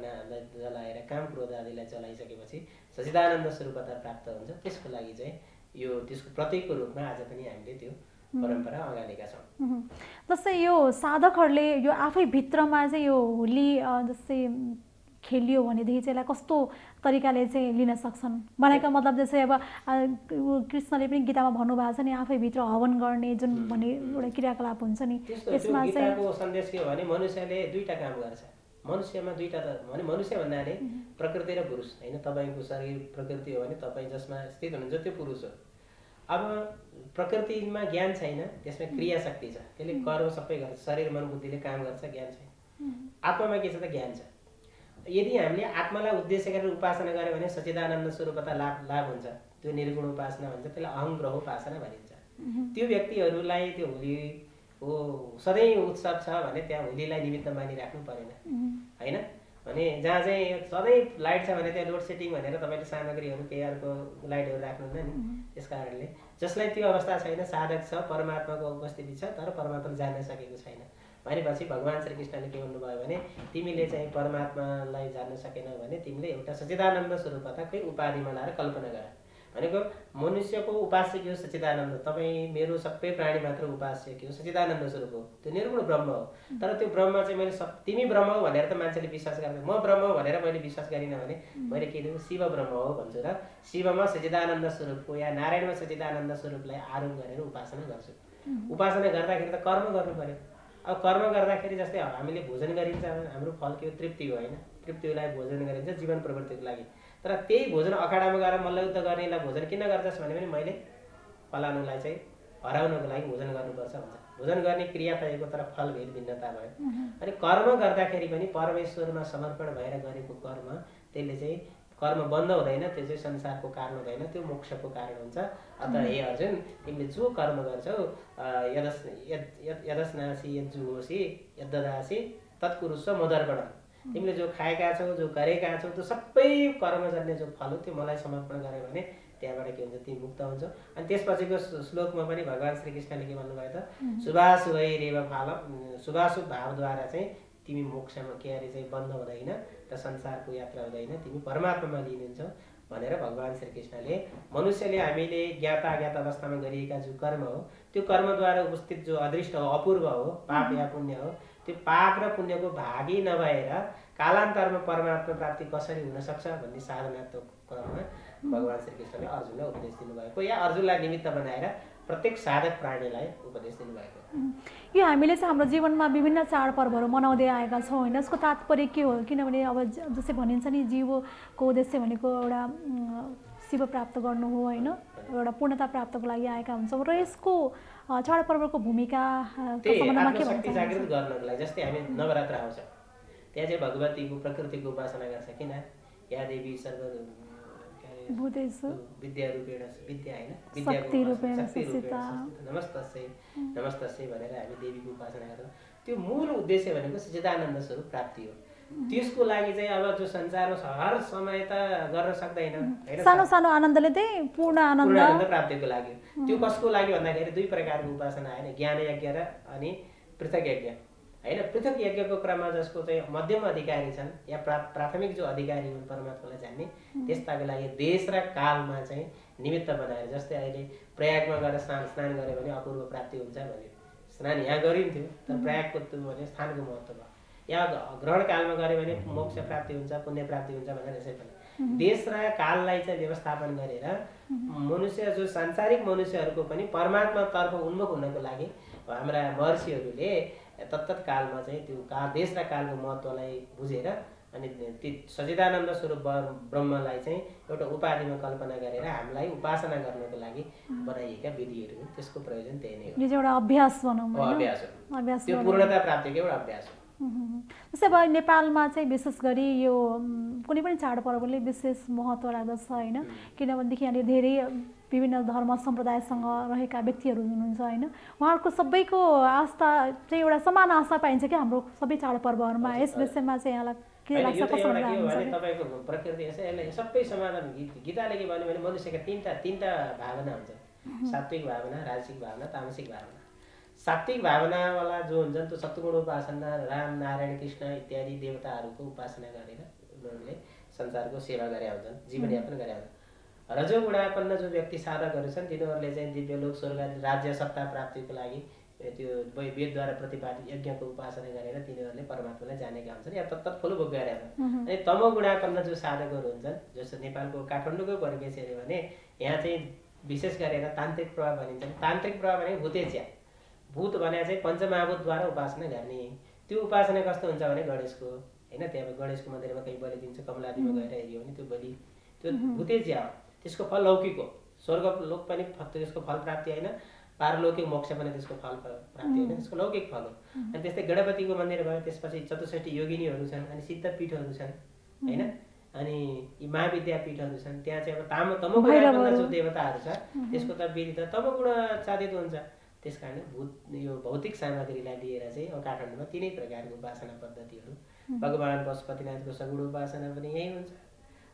जलाएर काम क्रोध आदिलाई जलाइसकेपछि सच्चिदानन्द स्वरूपता प्राप्त हुन्छ। त्यसको लागि चाहिँ यो त्यसको प्रतीकको रूपमा आज पनि हामीले त्यो परम्परा अगाडेका छौँ। जस्तै यो साधकहरूले यो आफै भित्रमा चाहिँ यो होली जस्तै खेलियो भनेदेखि चाहिँ यसलाई कस्तो तरिकाले चाहिँ लिन सक्छन्? भनेको मतलब जस्तै अब कृष्णले पनि गीतामा भन्नुभएको छ नि आफै भित्र हवन गर्ने जुन भन्ने एउटा क्रियाकलाप हुन्छ नि, त्यसमा चाहिँ गीताको सन्देश के हो भने मनुष्यले दुईटा काम गर्छ। मनुष्यमा दुईटा त भने मनुष्य भन्नाले प्रकृति र पुरुष होइन। तपाईँको शरीर प्रकृति हो भने तपाईँ जसमा स्थित हुनुहुन्छ त्यो पुरुष हो। अब प्रकृतिमा ज्ञान छैन, त्यसमा क्रिया शक्ति छ, त्यसले कर्म सबै गर्छ, शरीर मन बुद्धिले काम गर्छ, ज्ञान छैन। आत्मामा के छ त ज्ञान छ। यदि हामीले आत्मालाई उद्देश्य गरेर उपासना गऱ्यो भने सच्चिदानन्द स्वरूपता लाभ हुन्छ। त्यो निर्गुण उपासना भन्छ, त्यसलाई अहङ्ग्रह उपासना भनिन्छ। त्यो व्यक्तिहरूलाई त्यो होली हो सधैँ उत्सव छ भने त्यहाँ होलीलाई निमित्त मानिराख्नु परेन होइन। भने जहाँ चाहिँ सधैँ लाइट छ भने त्यहाँ लोड सेडिङ भनेर तपाईँले सामग्रीहरू केही अर्को लाइटहरू राख्नुहुन्न नि। त्यस कारणले जसलाई त्यो अवस्था छैन, साधक छ, परमात्माको उपस्थिति छ तर परमात्मा जान्न सकेको छैन भनेपछि भगवान् श्रीकृष्णले के भन्नुभयो भने तिमीले चाहिँ परमात्मालाई जान्न सकेनौ भने तिमीले एउटा सच्चिदानन्द स्वरूपताकै उपाधिमा लाएर कल्पना गर भनेको मनुष्यको उपास्य के हो सच्चिदानन्द। तपाईँ मेरो सबै प्राणी मात्र उपास्य के हो सच्चिदानन्द स्वरूप हो, त्यो निर्गुण ब्रह्म हो। तर त्यो ब्रह्म चाहिँ मैले तिमी ब्रह्म हो भनेर त मान्छेले विश्वास गर्दैन। म ब्रह्म हो भनेर मैले विश्वास गरिनँ भने मैले के दिन्छु शिव ब्रह्म हो भन्छु र शिवमा सच्चिदानन्द स्वरूपको या नारायणमा सच्चिदानन्द स्वरूपलाई आरोप गरेर उपासना गर्छु। उपासना गर्दाखेरि त कर्म गर्नु पर्यो। अब कर्म गर्दाखेरि जस्तै हामीले भोजन गरिन्छ, हाम्रो फल के हो तृप्ति हो होइन। तृप्तिको लागि भोजन गरिन्छ जीवन प्रवृत्तिको लागि। तर त्यही भोजन अखाडामा गएर मल्लयुद्ध गर्नेलाई भोजन किन गर्छस् भने पनि मैले फलानुलाई चाहिँ हराउनको लागि भोजन गर्नुपर्छ भन्छ। भोजन गर्ने क्रिया तयको तर फल भेद भिन्नता भयो। अनि कर्म गर्दाखेरि पनि परमेश्वरमा समर्पण भएर गरेको कर्म त्यसले चाहिँ कर्म बन्द हुँदैन, त्यो चाहिँ संसारको कारण हुँदैन, त्यो मोक्षको कारण हुन्छ। अतः हे अर्जुन तिमीले जो कर्म गर्छौ यदस्नासी यज्जुहोसी यद्ददासी तत्कुरुस्व मदर्पण, तिमीले जो खाएका छौ जो गरेका छौ त्यो सबै कर्मजन्य जो फल हो त्यो मलाई समर्पण गर्यो भने त्यहाँबाट के हुन्छ तिमी मुक्त हुन्छ। अनि त्यसपछिको श्लोकमा पनि भगवान् श्रीकृष्णले के भन्नुभयो त शुभाशुभैरेव फल, शुभाशुभ भावद्वारा चाहिँ तिमी मोक्षमा के अरे चाहिँ बन्द हुँदैन र संसारको यात्रा हुँदैन, तिमी परमात्मामा लिनुहुन्छ भनेर भगवान् श्रीकृष्णले मनुष्यले हामीले ज्ञात अज्ञात अवस्थामा गरिएका जो कर्म हो त्यो कर्मद्वारा उपस्थित जो अदृष्ट हो अपूर्व हो पाप या पुण्य हो, त्यो पाप र पुण्यको भागी नभएर कालान्तरमा परमात्मा प्राप्ति कसरी हुन सक्छ भन्ने साधनात्मक क्रममा भगवान् श्रीकृष्णले अर्जुनलाई उपदेश दिनुभएको या अर्जुनलाई निमित्त बनाएर प्रत्येक साधक प्राणीलाई उपदेश दिनुभएको। यो हामीले चाहिँ हाम्रो जीवनमा विभिन्न चाडपर्वहरू मनाउँदै आएका छौँ होइन। यसको तात्पर्य के हो? किनभने अब जस्तै भनिन्छ नि जीवको उद्देश्य भनेको एउटा शिव प्राप्त गर्नु हो होइन, एउटा पूर्णता प्राप्तको लागि आएका हुन्छौँ र यसको चाडपर्वको भूमिका शक्ति जागृत गर्नको लागि जस्तै हामी नवरात्र आउँछ त्यहाँ चाहिँ भगवतीको प्रकृतिको उपासना गर्छ। किन या देवी सर्व विद्या रूपेण विद्या होइन नमस्तस्यै नमस्तस्यै भनेर हामी देवीको उपासना गर्छौँ। त्यो मूल उद्देश्य भनेको सच्चिदानन्द स्वरूप प्राप्ति हो। त्यसको लागि चाहिँ अब जो संसारमा हर समय त गर्न सक्दैन हैन, सानो सानो आनन्दले चाहिँ पूर्ण आनन्द प्राप्तिको लागि। त्यो कसको लागि भन्दाखेरि दुई प्रकारको उपासना हैन, ज्ञान यज्ञ र अनि पृथक यज्ञ हैन। पृथक यज्ञको क्रममा जसको चाहिँ मध्यम अधिकारी छन् या प्राथमिक जो अधिकारी हुन् परमात्मालाई जान्ने, त्यस्ताको लागि देश र कालमा चाहिँ निमित्त बनाएर, जस्तै अहिले प्रयागमा गएर स्नान गऱ्यो भने अपूर्व प्राप्ति हुन्छ भन्यो। स्नान यहाँ गरिन्थ्यो तर प्रयागको त्यो भने स्थानको महत्त्व भयो। या ग्रहण कालमा गऱ्यो भने मोक्ष प्राप्ति हुन्छ, पुण्य प्राप्ति हुन्छ भनेर यसै पनि देश र काललाई चाहिँ व्यवस्थापन गरेर मनुष्य जो सांसारिक मनुष्यहरूको पनि परमात्मातर्फ उन्मुख हुनको लागि हाम्रा महर्षिहरूले तत्तत कालमा चाहिँ त्यो देश र कालको महत्त्वलाई बुझेर अनि ती सच्चिदानन्द स्वरूप ब्रह्मलाई चाहिँ एउटा उपाधिमा कल्पना गरेर हामीलाई उपासना गर्नको लागि बनाइएका विधिहरू हुन्। त्यसको प्रयोजन त्यही नै हो। एउटा अभ्यास भनौँ, अभ्यास त्यो पूर्णता प्राप्तिको एउटा अभ्यास हो। जस्तै अब नेपालमा चाहिँ विशेष गरी यो कुनै पनि चाडपर्वले विशेष महत्त्व राख्दछ होइन, किनभनेदेखि यहाँनिर धेरै विभिन्न धर्म सम्प्रदायसँग रहेका व्यक्तिहरू हुनुहुन्छ होइन, उहाँहरूको सबैको आस्था चाहिँ एउटा समान आस्था पाइन्छ कि हाम्रो सबै चाडपर्वहरूमा। यस विषयमा चाहिँ यहाँलाई के लाग्छ? तपाईँको प्रकृति यसलाई सबै समाधान गीताले के भन्यो भने मनुष्यका तीनटा भावना हुन्छ, सात्विक भावना, राजसिक भावना, तामसिक भावना। सात्विक भावनावाला जो हुन्छन् त्यो सत्गुण उपासना, राम नारायण कृष्ण इत्यादि देवताहरूको उपासना गरेर उनीहरूले संसारको सेवा गरे हुन्छन्, जीवनयापन गरे हुन्छन्। रजोगुणापन्न जो व्यक्ति साधकहरू छन् तिनीहरूले चाहिँ दिव्य लोक स्वर्ग राज्य सत्ता प्राप्तिको लागि त्यो वेदद्वारा प्रतिपादित यज्ञको उपासना गरेर तिनीहरूले परमात्मालाई जानेका हुन्छन् या तत्तत फलभोग गरेका हुन्छन्। अनि तमोगुणापन्न जो साधकहरू हुन्छन्, जस्तो नेपालको काठमाडौँको परिवेश हेऱ्यो भने यहाँ चाहिँ विशेष गरेर तान्त्रिक प्रभाव भनिन्छन्। तान्त्रिक प्रभाव भने भूतेच्या, भूत भने चाहिँ पञ्चमहाभूतद्वारा उपासना गर्ने। त्यो उपासना कस्तो हुन्छ भने गणेशको होइन, त्यहाँ गणेशको मन्दिरमा कहीँ बलि दिन्छ, कमलादीमा गएर हेऱ्यो भने त्यो बलि त्यो भूतेच्या हो। त्यसको फल लौकिक हो, स्वर्ग लोक पनि त्यसको फल प्राप्ति होइन, पारलौकिक मोक्ष पनि त्यसको फल प्राप्ति होइन, त्यसको लौकिक फल हो। अनि त्यस्तै गणपतिको मन्दिर भयो, त्यसपछि 64 योगिनीहरू छन्, अनि सिद्धपीठहरू छन् होइन, अनि यी महाविद्यापीठहरू छन्। त्यहाँ चाहिँ अब तमोगुणापन्न जो देवताहरू छ त्यसको त विधि त तमोगुण साधित हुन्छ। त्यस कारण यो भौतिक सामग्रीलाई लिएर चाहिँ अब काठमाडौँमा तिनै प्रकारको उपासना पद्धतिहरू, भगवान् पशुपतिनाथको सगुण उपासना पनि यही हुन्छ।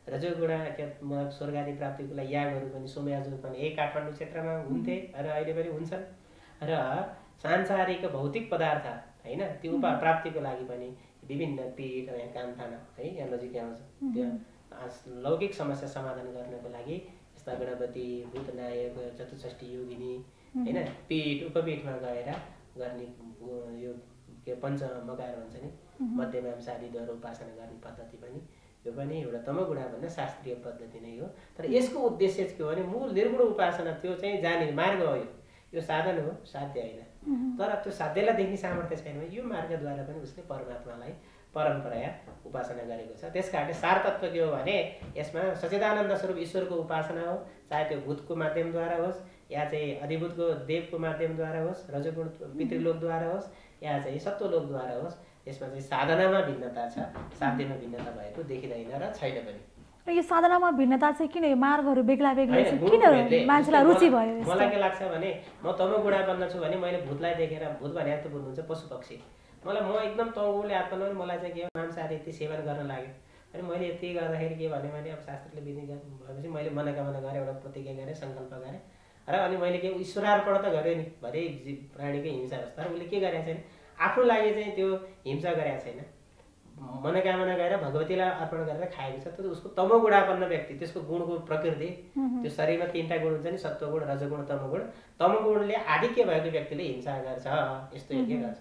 रजोगुणात्मक स्वर्गादि प्राप्तिको लागि यागहरू पनि सोमयाजहरू पनि यही काठमाडौँ क्षेत्रमा हुन्थे र अहिले पनि हुन्छन्। र सांसारिक भौतिक पदार्थ होइन त्यो प्राप्तिको लागि पनि विभिन्न पीठ यहाँ कामथाना है यहाँ नजिकै आउँछ, त्यो लौकिक समस्या समाधान गर्नको लागि यस्ता गणपति, भूतनायक, 64 योगिनी होइन पीठ उपपीठमा गएर गर्ने यो के पञ्चमकार भन्छ नि, मध्यमांसादीद्वारा उपासना गर्ने पद्धति पनि यो पनि एउटा तमोगुणापन्न शास्त्रीय पद्धति नै हो। तर यसको उद्देश्य के हो भने मूल निर्गुण उपासना त्यो चाहिँ जाने मार्ग हो, यो साधन हो, साध्य होइन। तर त्यो साध्यलाई देख्ने सामर्थ्य छैन भने यो मार्गद्वारा पनि उसले परमात्मालाई परम्पराया उपासना गरेको छ। त्यस कारण सार तत्त्व के हो भने यसमा सच्चिदानन्द स्वरूप ईश्वरको उपासना हो, चाहे त्यो भूतको माध्यमद्वारा होस् या चाहिँ अधिभूतको देवको माध्यमद्वारा होस्, रजोगुण पितृलोकद्वारा होस् या चाहिँ सत्वलोकद्वारा होस्, यसमा चाहिँ साधनामा भिन्नता छ, साध्यमा भिन्नता भएको देखिँदैन र छैन पनि। यो साधनामा भिन्नता चाहिँ किन, यो मार्गहरू बेग्ला बेग्लै छ, किन मान्छेलाई रुचि भयो? मलाई के लाग्छ भने म तमोगुणापन्न छु भने मैले भूतलाई देखेर, भूत भने त बुझ्नुहुन्छ पशु पक्षी, मलाई म एकदम तमोगुणले आत्मा मलाई चाहिँ के हो मांसाहारी यति सेवन गर्न लाग्यो। अनि मैले यति गर्दाखेरि के भन्यो भने अब शास्त्रले विधि भएपछि मैले मनोकामना गरेँ, एउटा प्रतिज्ञा गरेँ, सङ्कल्प गरेँ र अनि मैले के ईश्वरार्पण त गरेँ नि, भरे प्राणीकै हिंसा होस्, तर उसले के गरेको छैन, आफ्नो लागि चाहिँ त्यो हिंसा गरेको छैन, मनोकामना गरेर भगवतीलाई अर्पण गरेर खाएको छ। त्यो उसको तमोगुणापन्न व्यक्ति, त्यसको गुणको प्रकृति त्यो शरीरमा 3टा गुण हुन्छ नि, सत्वगुण, रजोगुण, तमोगुण। तमोगुणले आधिक्य भएको व्यक्तिले हिंसा गर्छ, यस्तो यज्ञ गर्छ।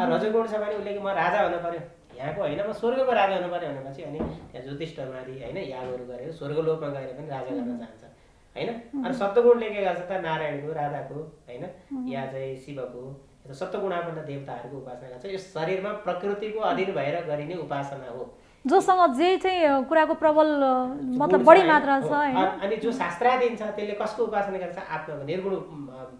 रजोगुण छ भने उसले म राजा हुनु पर्यो, यहाँको होइन म स्वर्गको राजा हुनु पर्यो भनेपछि अनि त्यहाँ ज्योतिषमाथि होइन यागहरू गरेर स्वर्गलोकमा गएर पनि राजा गर्न चाहन्छ होइन। अनि सत्वगुणले के गर्छ त नारायणको, राधाको होइन या चाहिँ शिवको, सत्वगुणापन्न देवताहरूको उपासना गर्छ। यो शरीरमा प्रकृतिको अधीन भएर गरिने उपासना हो, जोसँग जे चाहिँ कुराको प्रबल मतलब बढी मात्रा छ हैन। अनि जो शास्त्राधीन छ त्यसले कसको उपासना गर्छ? आत्माको, निर्गुण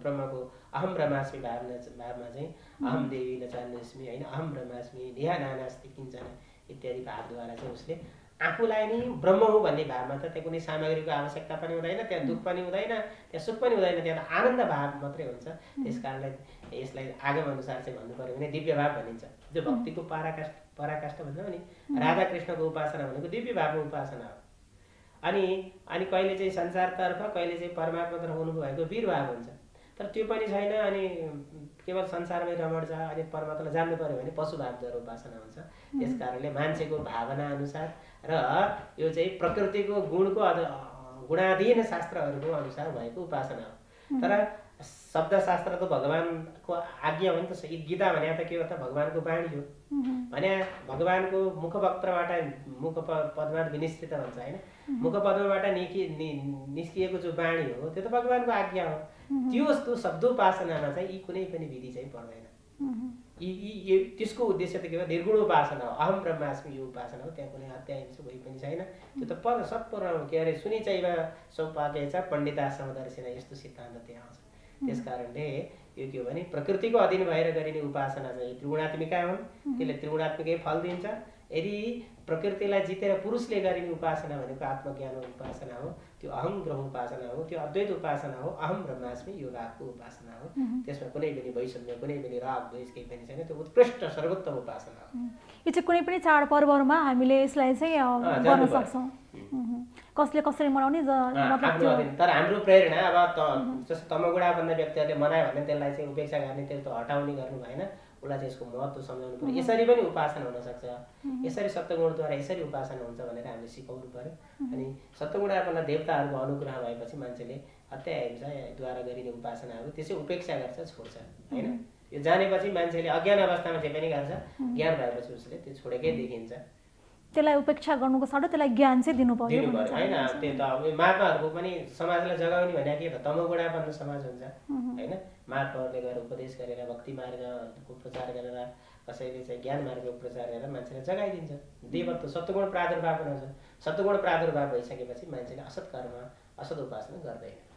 ब्रह्मको अहम ब्रह्मास्मि भावमा चाहिँ अहम देवी न चान्यस्मि हैन, अहम ब्रह्मास्मि ध्यानानास्ति किञ्चन इत्यादि भावद्वारा चाहिँ उसले आफूलाई नि ब्रह्म हो भन्ने भावमा त त्यहाँ कुनै सामग्रीको आवश्यकता पनि हुँदैन, त्यहाँ दुःख पनि हुँदैन, त्यहाँ सुख पनि हुँदैन, त्यहाँ त आनन्द भाव मात्रै हुन्छ। त्यस कारणले यसलाई आगम अनुसार चाहिँ भन्नु पर्यो भने दिव्य भाव भनिन्छ। जो भक्तिको पराकाष्ठ भन्छ नि, राधा कृष्णको उपासना भनेको दिव्य भावको उपासना हो। अनि कहिले चाहिँ संसारतर्फ, कहिले चाहिँ परमात्मातर्फ हुनुभएको वीरभाव हुन्छ। तर त्यो पनि छैन, अनि केवल संसारमै रमण छ, अनि परमात्मालाई जान्नु पर्यो भने पशुभावद्वारा उपासना हुन्छ। त्यस कारणले मान्छेको भावना अनुसार र यो चाहिँ प्रकृतिको गुणाधीन शास्त्रहरूको अनुसार भएको उपासना हो। तर शब्दशास्त्र त भगवानको आज्ञा हो नि त। गीता भने त के हो त, भगवानको वाणी हो भने, भगवानको मुखपदमा विनिश्चित भन्छ होइन, मुखपदबाट निस्किएको जो वाणी हो त्यो त भगवानको आज्ञा हो। त्यो शब्दोपासनामा चाहिँ यी कुनै पनि विधि चाहिँ पर्दैन। त्यसको उद्देश्य त के हो, निर्गुण उपासना हो, अहम ब्रह्मास्मि यो उपासना हो। त्यहाँ कुनै अध्याय कोही पनि छैन। त्यो त सत्पूर्ण के अरे सुनिचैव सौपाके छ पण्डिता समदर्शिना, यस्तो सिद्धान्त त्यहाँ आउँछ। त्यस कारणले यो के हो भने प्रकृतिको अधीन भएर गरिने उपासना चाहिँ त्रिगुणात्मिका हुन्, त्यसले त्रिगुणात्मिकै फल दिन्छ। यदि प्रकृतिलाई जितेर पुरुषले गरिने उपासना भनेको आत्मज्ञान उपासना हो, त्यो अहम ब्रह्म उपासना हो, त्यो अद्वैत उपासना हो, अहम ब्रह्मास्मि यो भावको उपासना हो। त्यसमा कुनै पनि वैषम्य, कुनै पनि राग द्वेष केही पनि छैन, त्यो उत्कृष्ट सर्वोत्तम उपासना हो। यो चाहिँ कुनै पनि चाडपर्वहरूमा हामीले यसलाई चाहिँ गर्न सक्छौँ। कसले कसरी मनाउने मतलब तर हाम्रो प्रेरणा अब जस्तो तमगुडाभन्दा व्यक्तिहरूले मनायो भने त्यसलाई चाहिँ उपेक्षा गर्ने, त्यसको हटाउने गर्नु भएन। उसलाई चाहिँ यसको महत्त्व सम्झाउनु पर्यो। यसरी पनि उपासना हुनसक्छ, यसरी सप्तगुणद्वारा यसरी उपासना हुन्छ भनेर हामीले सिकाउनु पर्यो। अनि सप्तगुणापना देवताहरूको अनुग्रह भएपछि मान्छेले हत्या हिंसाद्वारा गरिने उपासनाहरू त्यसै उपेक्षा गर्छ, छोड्छ होइन। यो जानेपछि मान्छेले अज्ञान अवस्थामा जे पनि गर्छ, ज्ञान भएपछि उसले त्यो छोडेकै देखिन्छ। त्यसलाई उपेक्षा गर्नुको साटो त्यसलाई ज्ञान चाहिँ दिनु पर्यो होइन। त्यो त अब महात्माहरूको पनि समाजलाई जगाउने भने के त तमोगुणापन्न समाज हुन्छ होइन। महात्माहरूले गएर उपदेश गरेर भक्ति मार्गको प्रचार गरेर, कसैले चाहिँ ज्ञान मार्गको प्रचार गरेर मान्छेलाई जगाइदिन्छ। देवत्व सत्वगुण प्रादुर्भाव बनाउँछ। सत्वगुण प्रादुर्भाव भइसकेपछि मान्छेले असत कर्म, असत उपासना गर्दैन।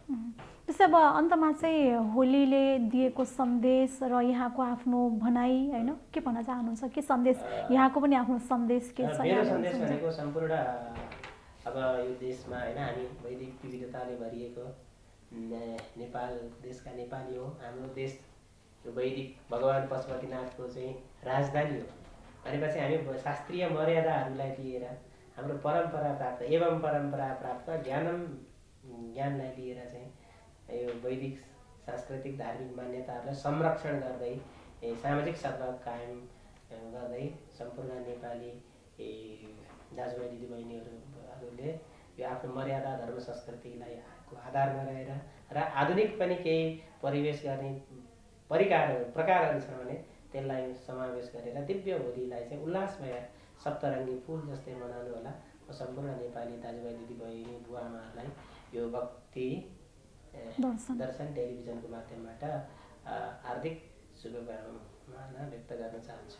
त्यसै अब अन्तमा चाहिँ होलीले दिएको सन्देश र यहाँको आफ्नो भनाइ होइन, के भन्न चाहनुहुन्छ? के सन्देश यहाँको पनि आफ्नो सन्देश के छ? मेरो सन्देश भनेको सम्पूर्ण अब यो देशमा होइन, हामी वैदिक विविधताले भरिएको नेपाल देशका नेपाली हो। हाम्रो देश यो वैदिक भगवान् पशुपतिनाथको चाहिँ राजधानी हो भनेपछि हामी शास्त्रीय मर्यादाहरूलाई लिएर हाम्रो परम्परा प्राप्त एवं परम्परा प्राप्त ज्ञानलाई लिएर चाहिँ यो वैदिक सांस्कृतिक धार्मिक मान्यताहरूलाई संरक्षण गर्दै सामाजिक सद्भाव कायम गर्दै सम्पूर्ण नेपाली दाजुभाइ दिदीबहिनीहरूले यो आफ्नो मर्यादा धर्म संस्कृतिलाई आधारमा रहेर र आधुनिक पनि केही परिवेश गर्ने प्रकारहरू छन् भने त्यसलाई समावेश गरेर दिव्य होलीलाई चाहिँ उल्लासमय सप्तरङ्गी फुल जस्तै मनाउनु होला। म सम्पूर्ण नेपाली दाजुभाइ दिदीबहिनी बुवाआमाहरूलाई यो भक्ति दर्शन टेलिभिजनको माध्यमबाट हार्दिक शुभकामना व्यक्त गर्न चाहन्छु।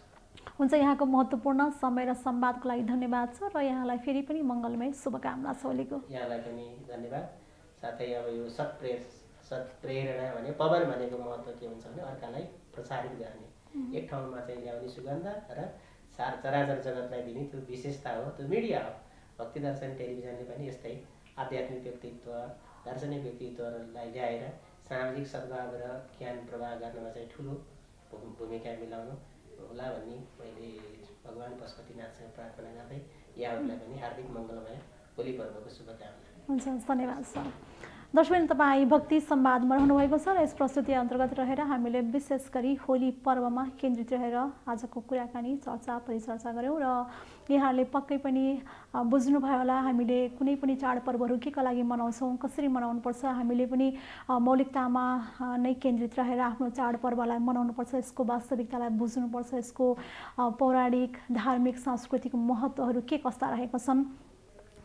हुन्छ, यहाँको महत्त्वपूर्ण समय र संवादको लागि धन्यवाद छ र यहाँलाई फेरि पनि मङ्गलमय शुभकामना छ होलीको। यहाँलाई पनि धन्यवाद। साथै अब यो सत्प्रेरणा भने पवन भनेको महत्त्व के हुन्छ भने अर्कालाई प्रसारित गर्ने, एक ठाउँमा चाहिँ ल्याउने सुगन्ध र चराचर जगतलाई दिने त्यो विशेषता हो, त्यो मिडिया हो। भक्ति दर्शन टेलिभिजनले पनि यस्तै आध्यात्मिक व्यक्तित्व, दार्शनिक व्यक्तित्वहरूलाई ल्याएर सामाजिक सद्भाव र ज्ञान प्रवाह गर्नमा चाहिँ ठुलो भूमिका मिलाउनु होला भन्ने मैले भगवान् पशुपतिनाथसँग प्रार्थना गर्दै यहाँहरूलाई पनि हार्दिक मङ्गलमय होली पर्वको शुभकामना। हुन्छ, धन्यवाद सर। दर्शक, तपाईँ भक्ति संवादमा रहनुभएको छ र यस प्रस्तुति अन्तर्गत रहेर हामीले विशेष गरी होली पर्वमा केन्द्रित रहेर आजको कुराकानी चर्चा परिचर्चा गऱ्यौँ र यहाँहरूले पक्कै पनि बुझ्नुभयो होला हामीले कुनै पनि चाडपर्वहरू के का लागि मनाउँछौँ, कसरी मनाउनुपर्छ। हामीले पनि मौलिकतामा नै केन्द्रित रहेर आफ्नो चाडपर्वलाई मनाउनुपर्छ, यसको वास्तविकतालाई बुझ्नुपर्छ, यसको पौराणिक धार्मिक सांस्कृतिक महत्त्वहरू के कस्ता रहेका छन्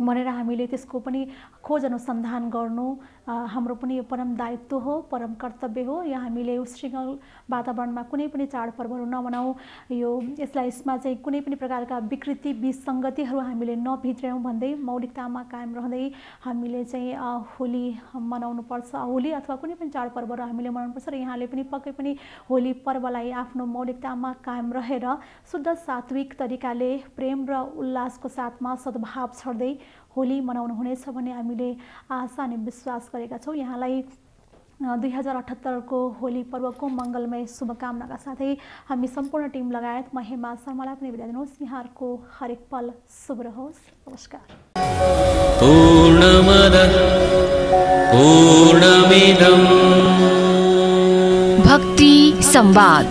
भनेर हामीले त्यसको पनि खोज अनुसन्धान गर्नु हाम्रो पनि यो परम दायित्व हो, परम कर्तव्य हो। यो हामीले उशृङ्खल वातावरणमा कुनै पनि चाडपर्वहरू नमनाऊ, यसमा चाहिँ कुनै पनि प्रकारका विकृति विसङ्गतिहरू हामीले नभित्रौँ भन्दै मौलिकतामा कायम रहँदै हामीले चाहिँ होली मनाउनुपर्छ। होली अथवा कुनै पनि चाडपर्वहरू हामीले मनाउनुपर्छ र यहाँले पनि पक्कै पनि होली पर्वलाई आफ्नो मौलिकतामा कायम रहेर शुद्ध सात्विक तरिकाले प्रेम र उल्लासको साथमा सद्भाव छर्दै होली मनाउनु हुनेछ भन्ने हामीले आशा अनि विश्वास गरेका छौँ। यहाँलाई 2078 को होली पर्वको मङ्गलमय शुभकामनाका साथै हामी सम्पूर्ण टिम लगायत म हेमा शर्मालाई पनि बिदा दिनुहोस्। यहाँहरूको हरेक पल शुभ रहोस्। नमस्कार। पूर्णमदः पूर्णमिदं भक्ति संवाद।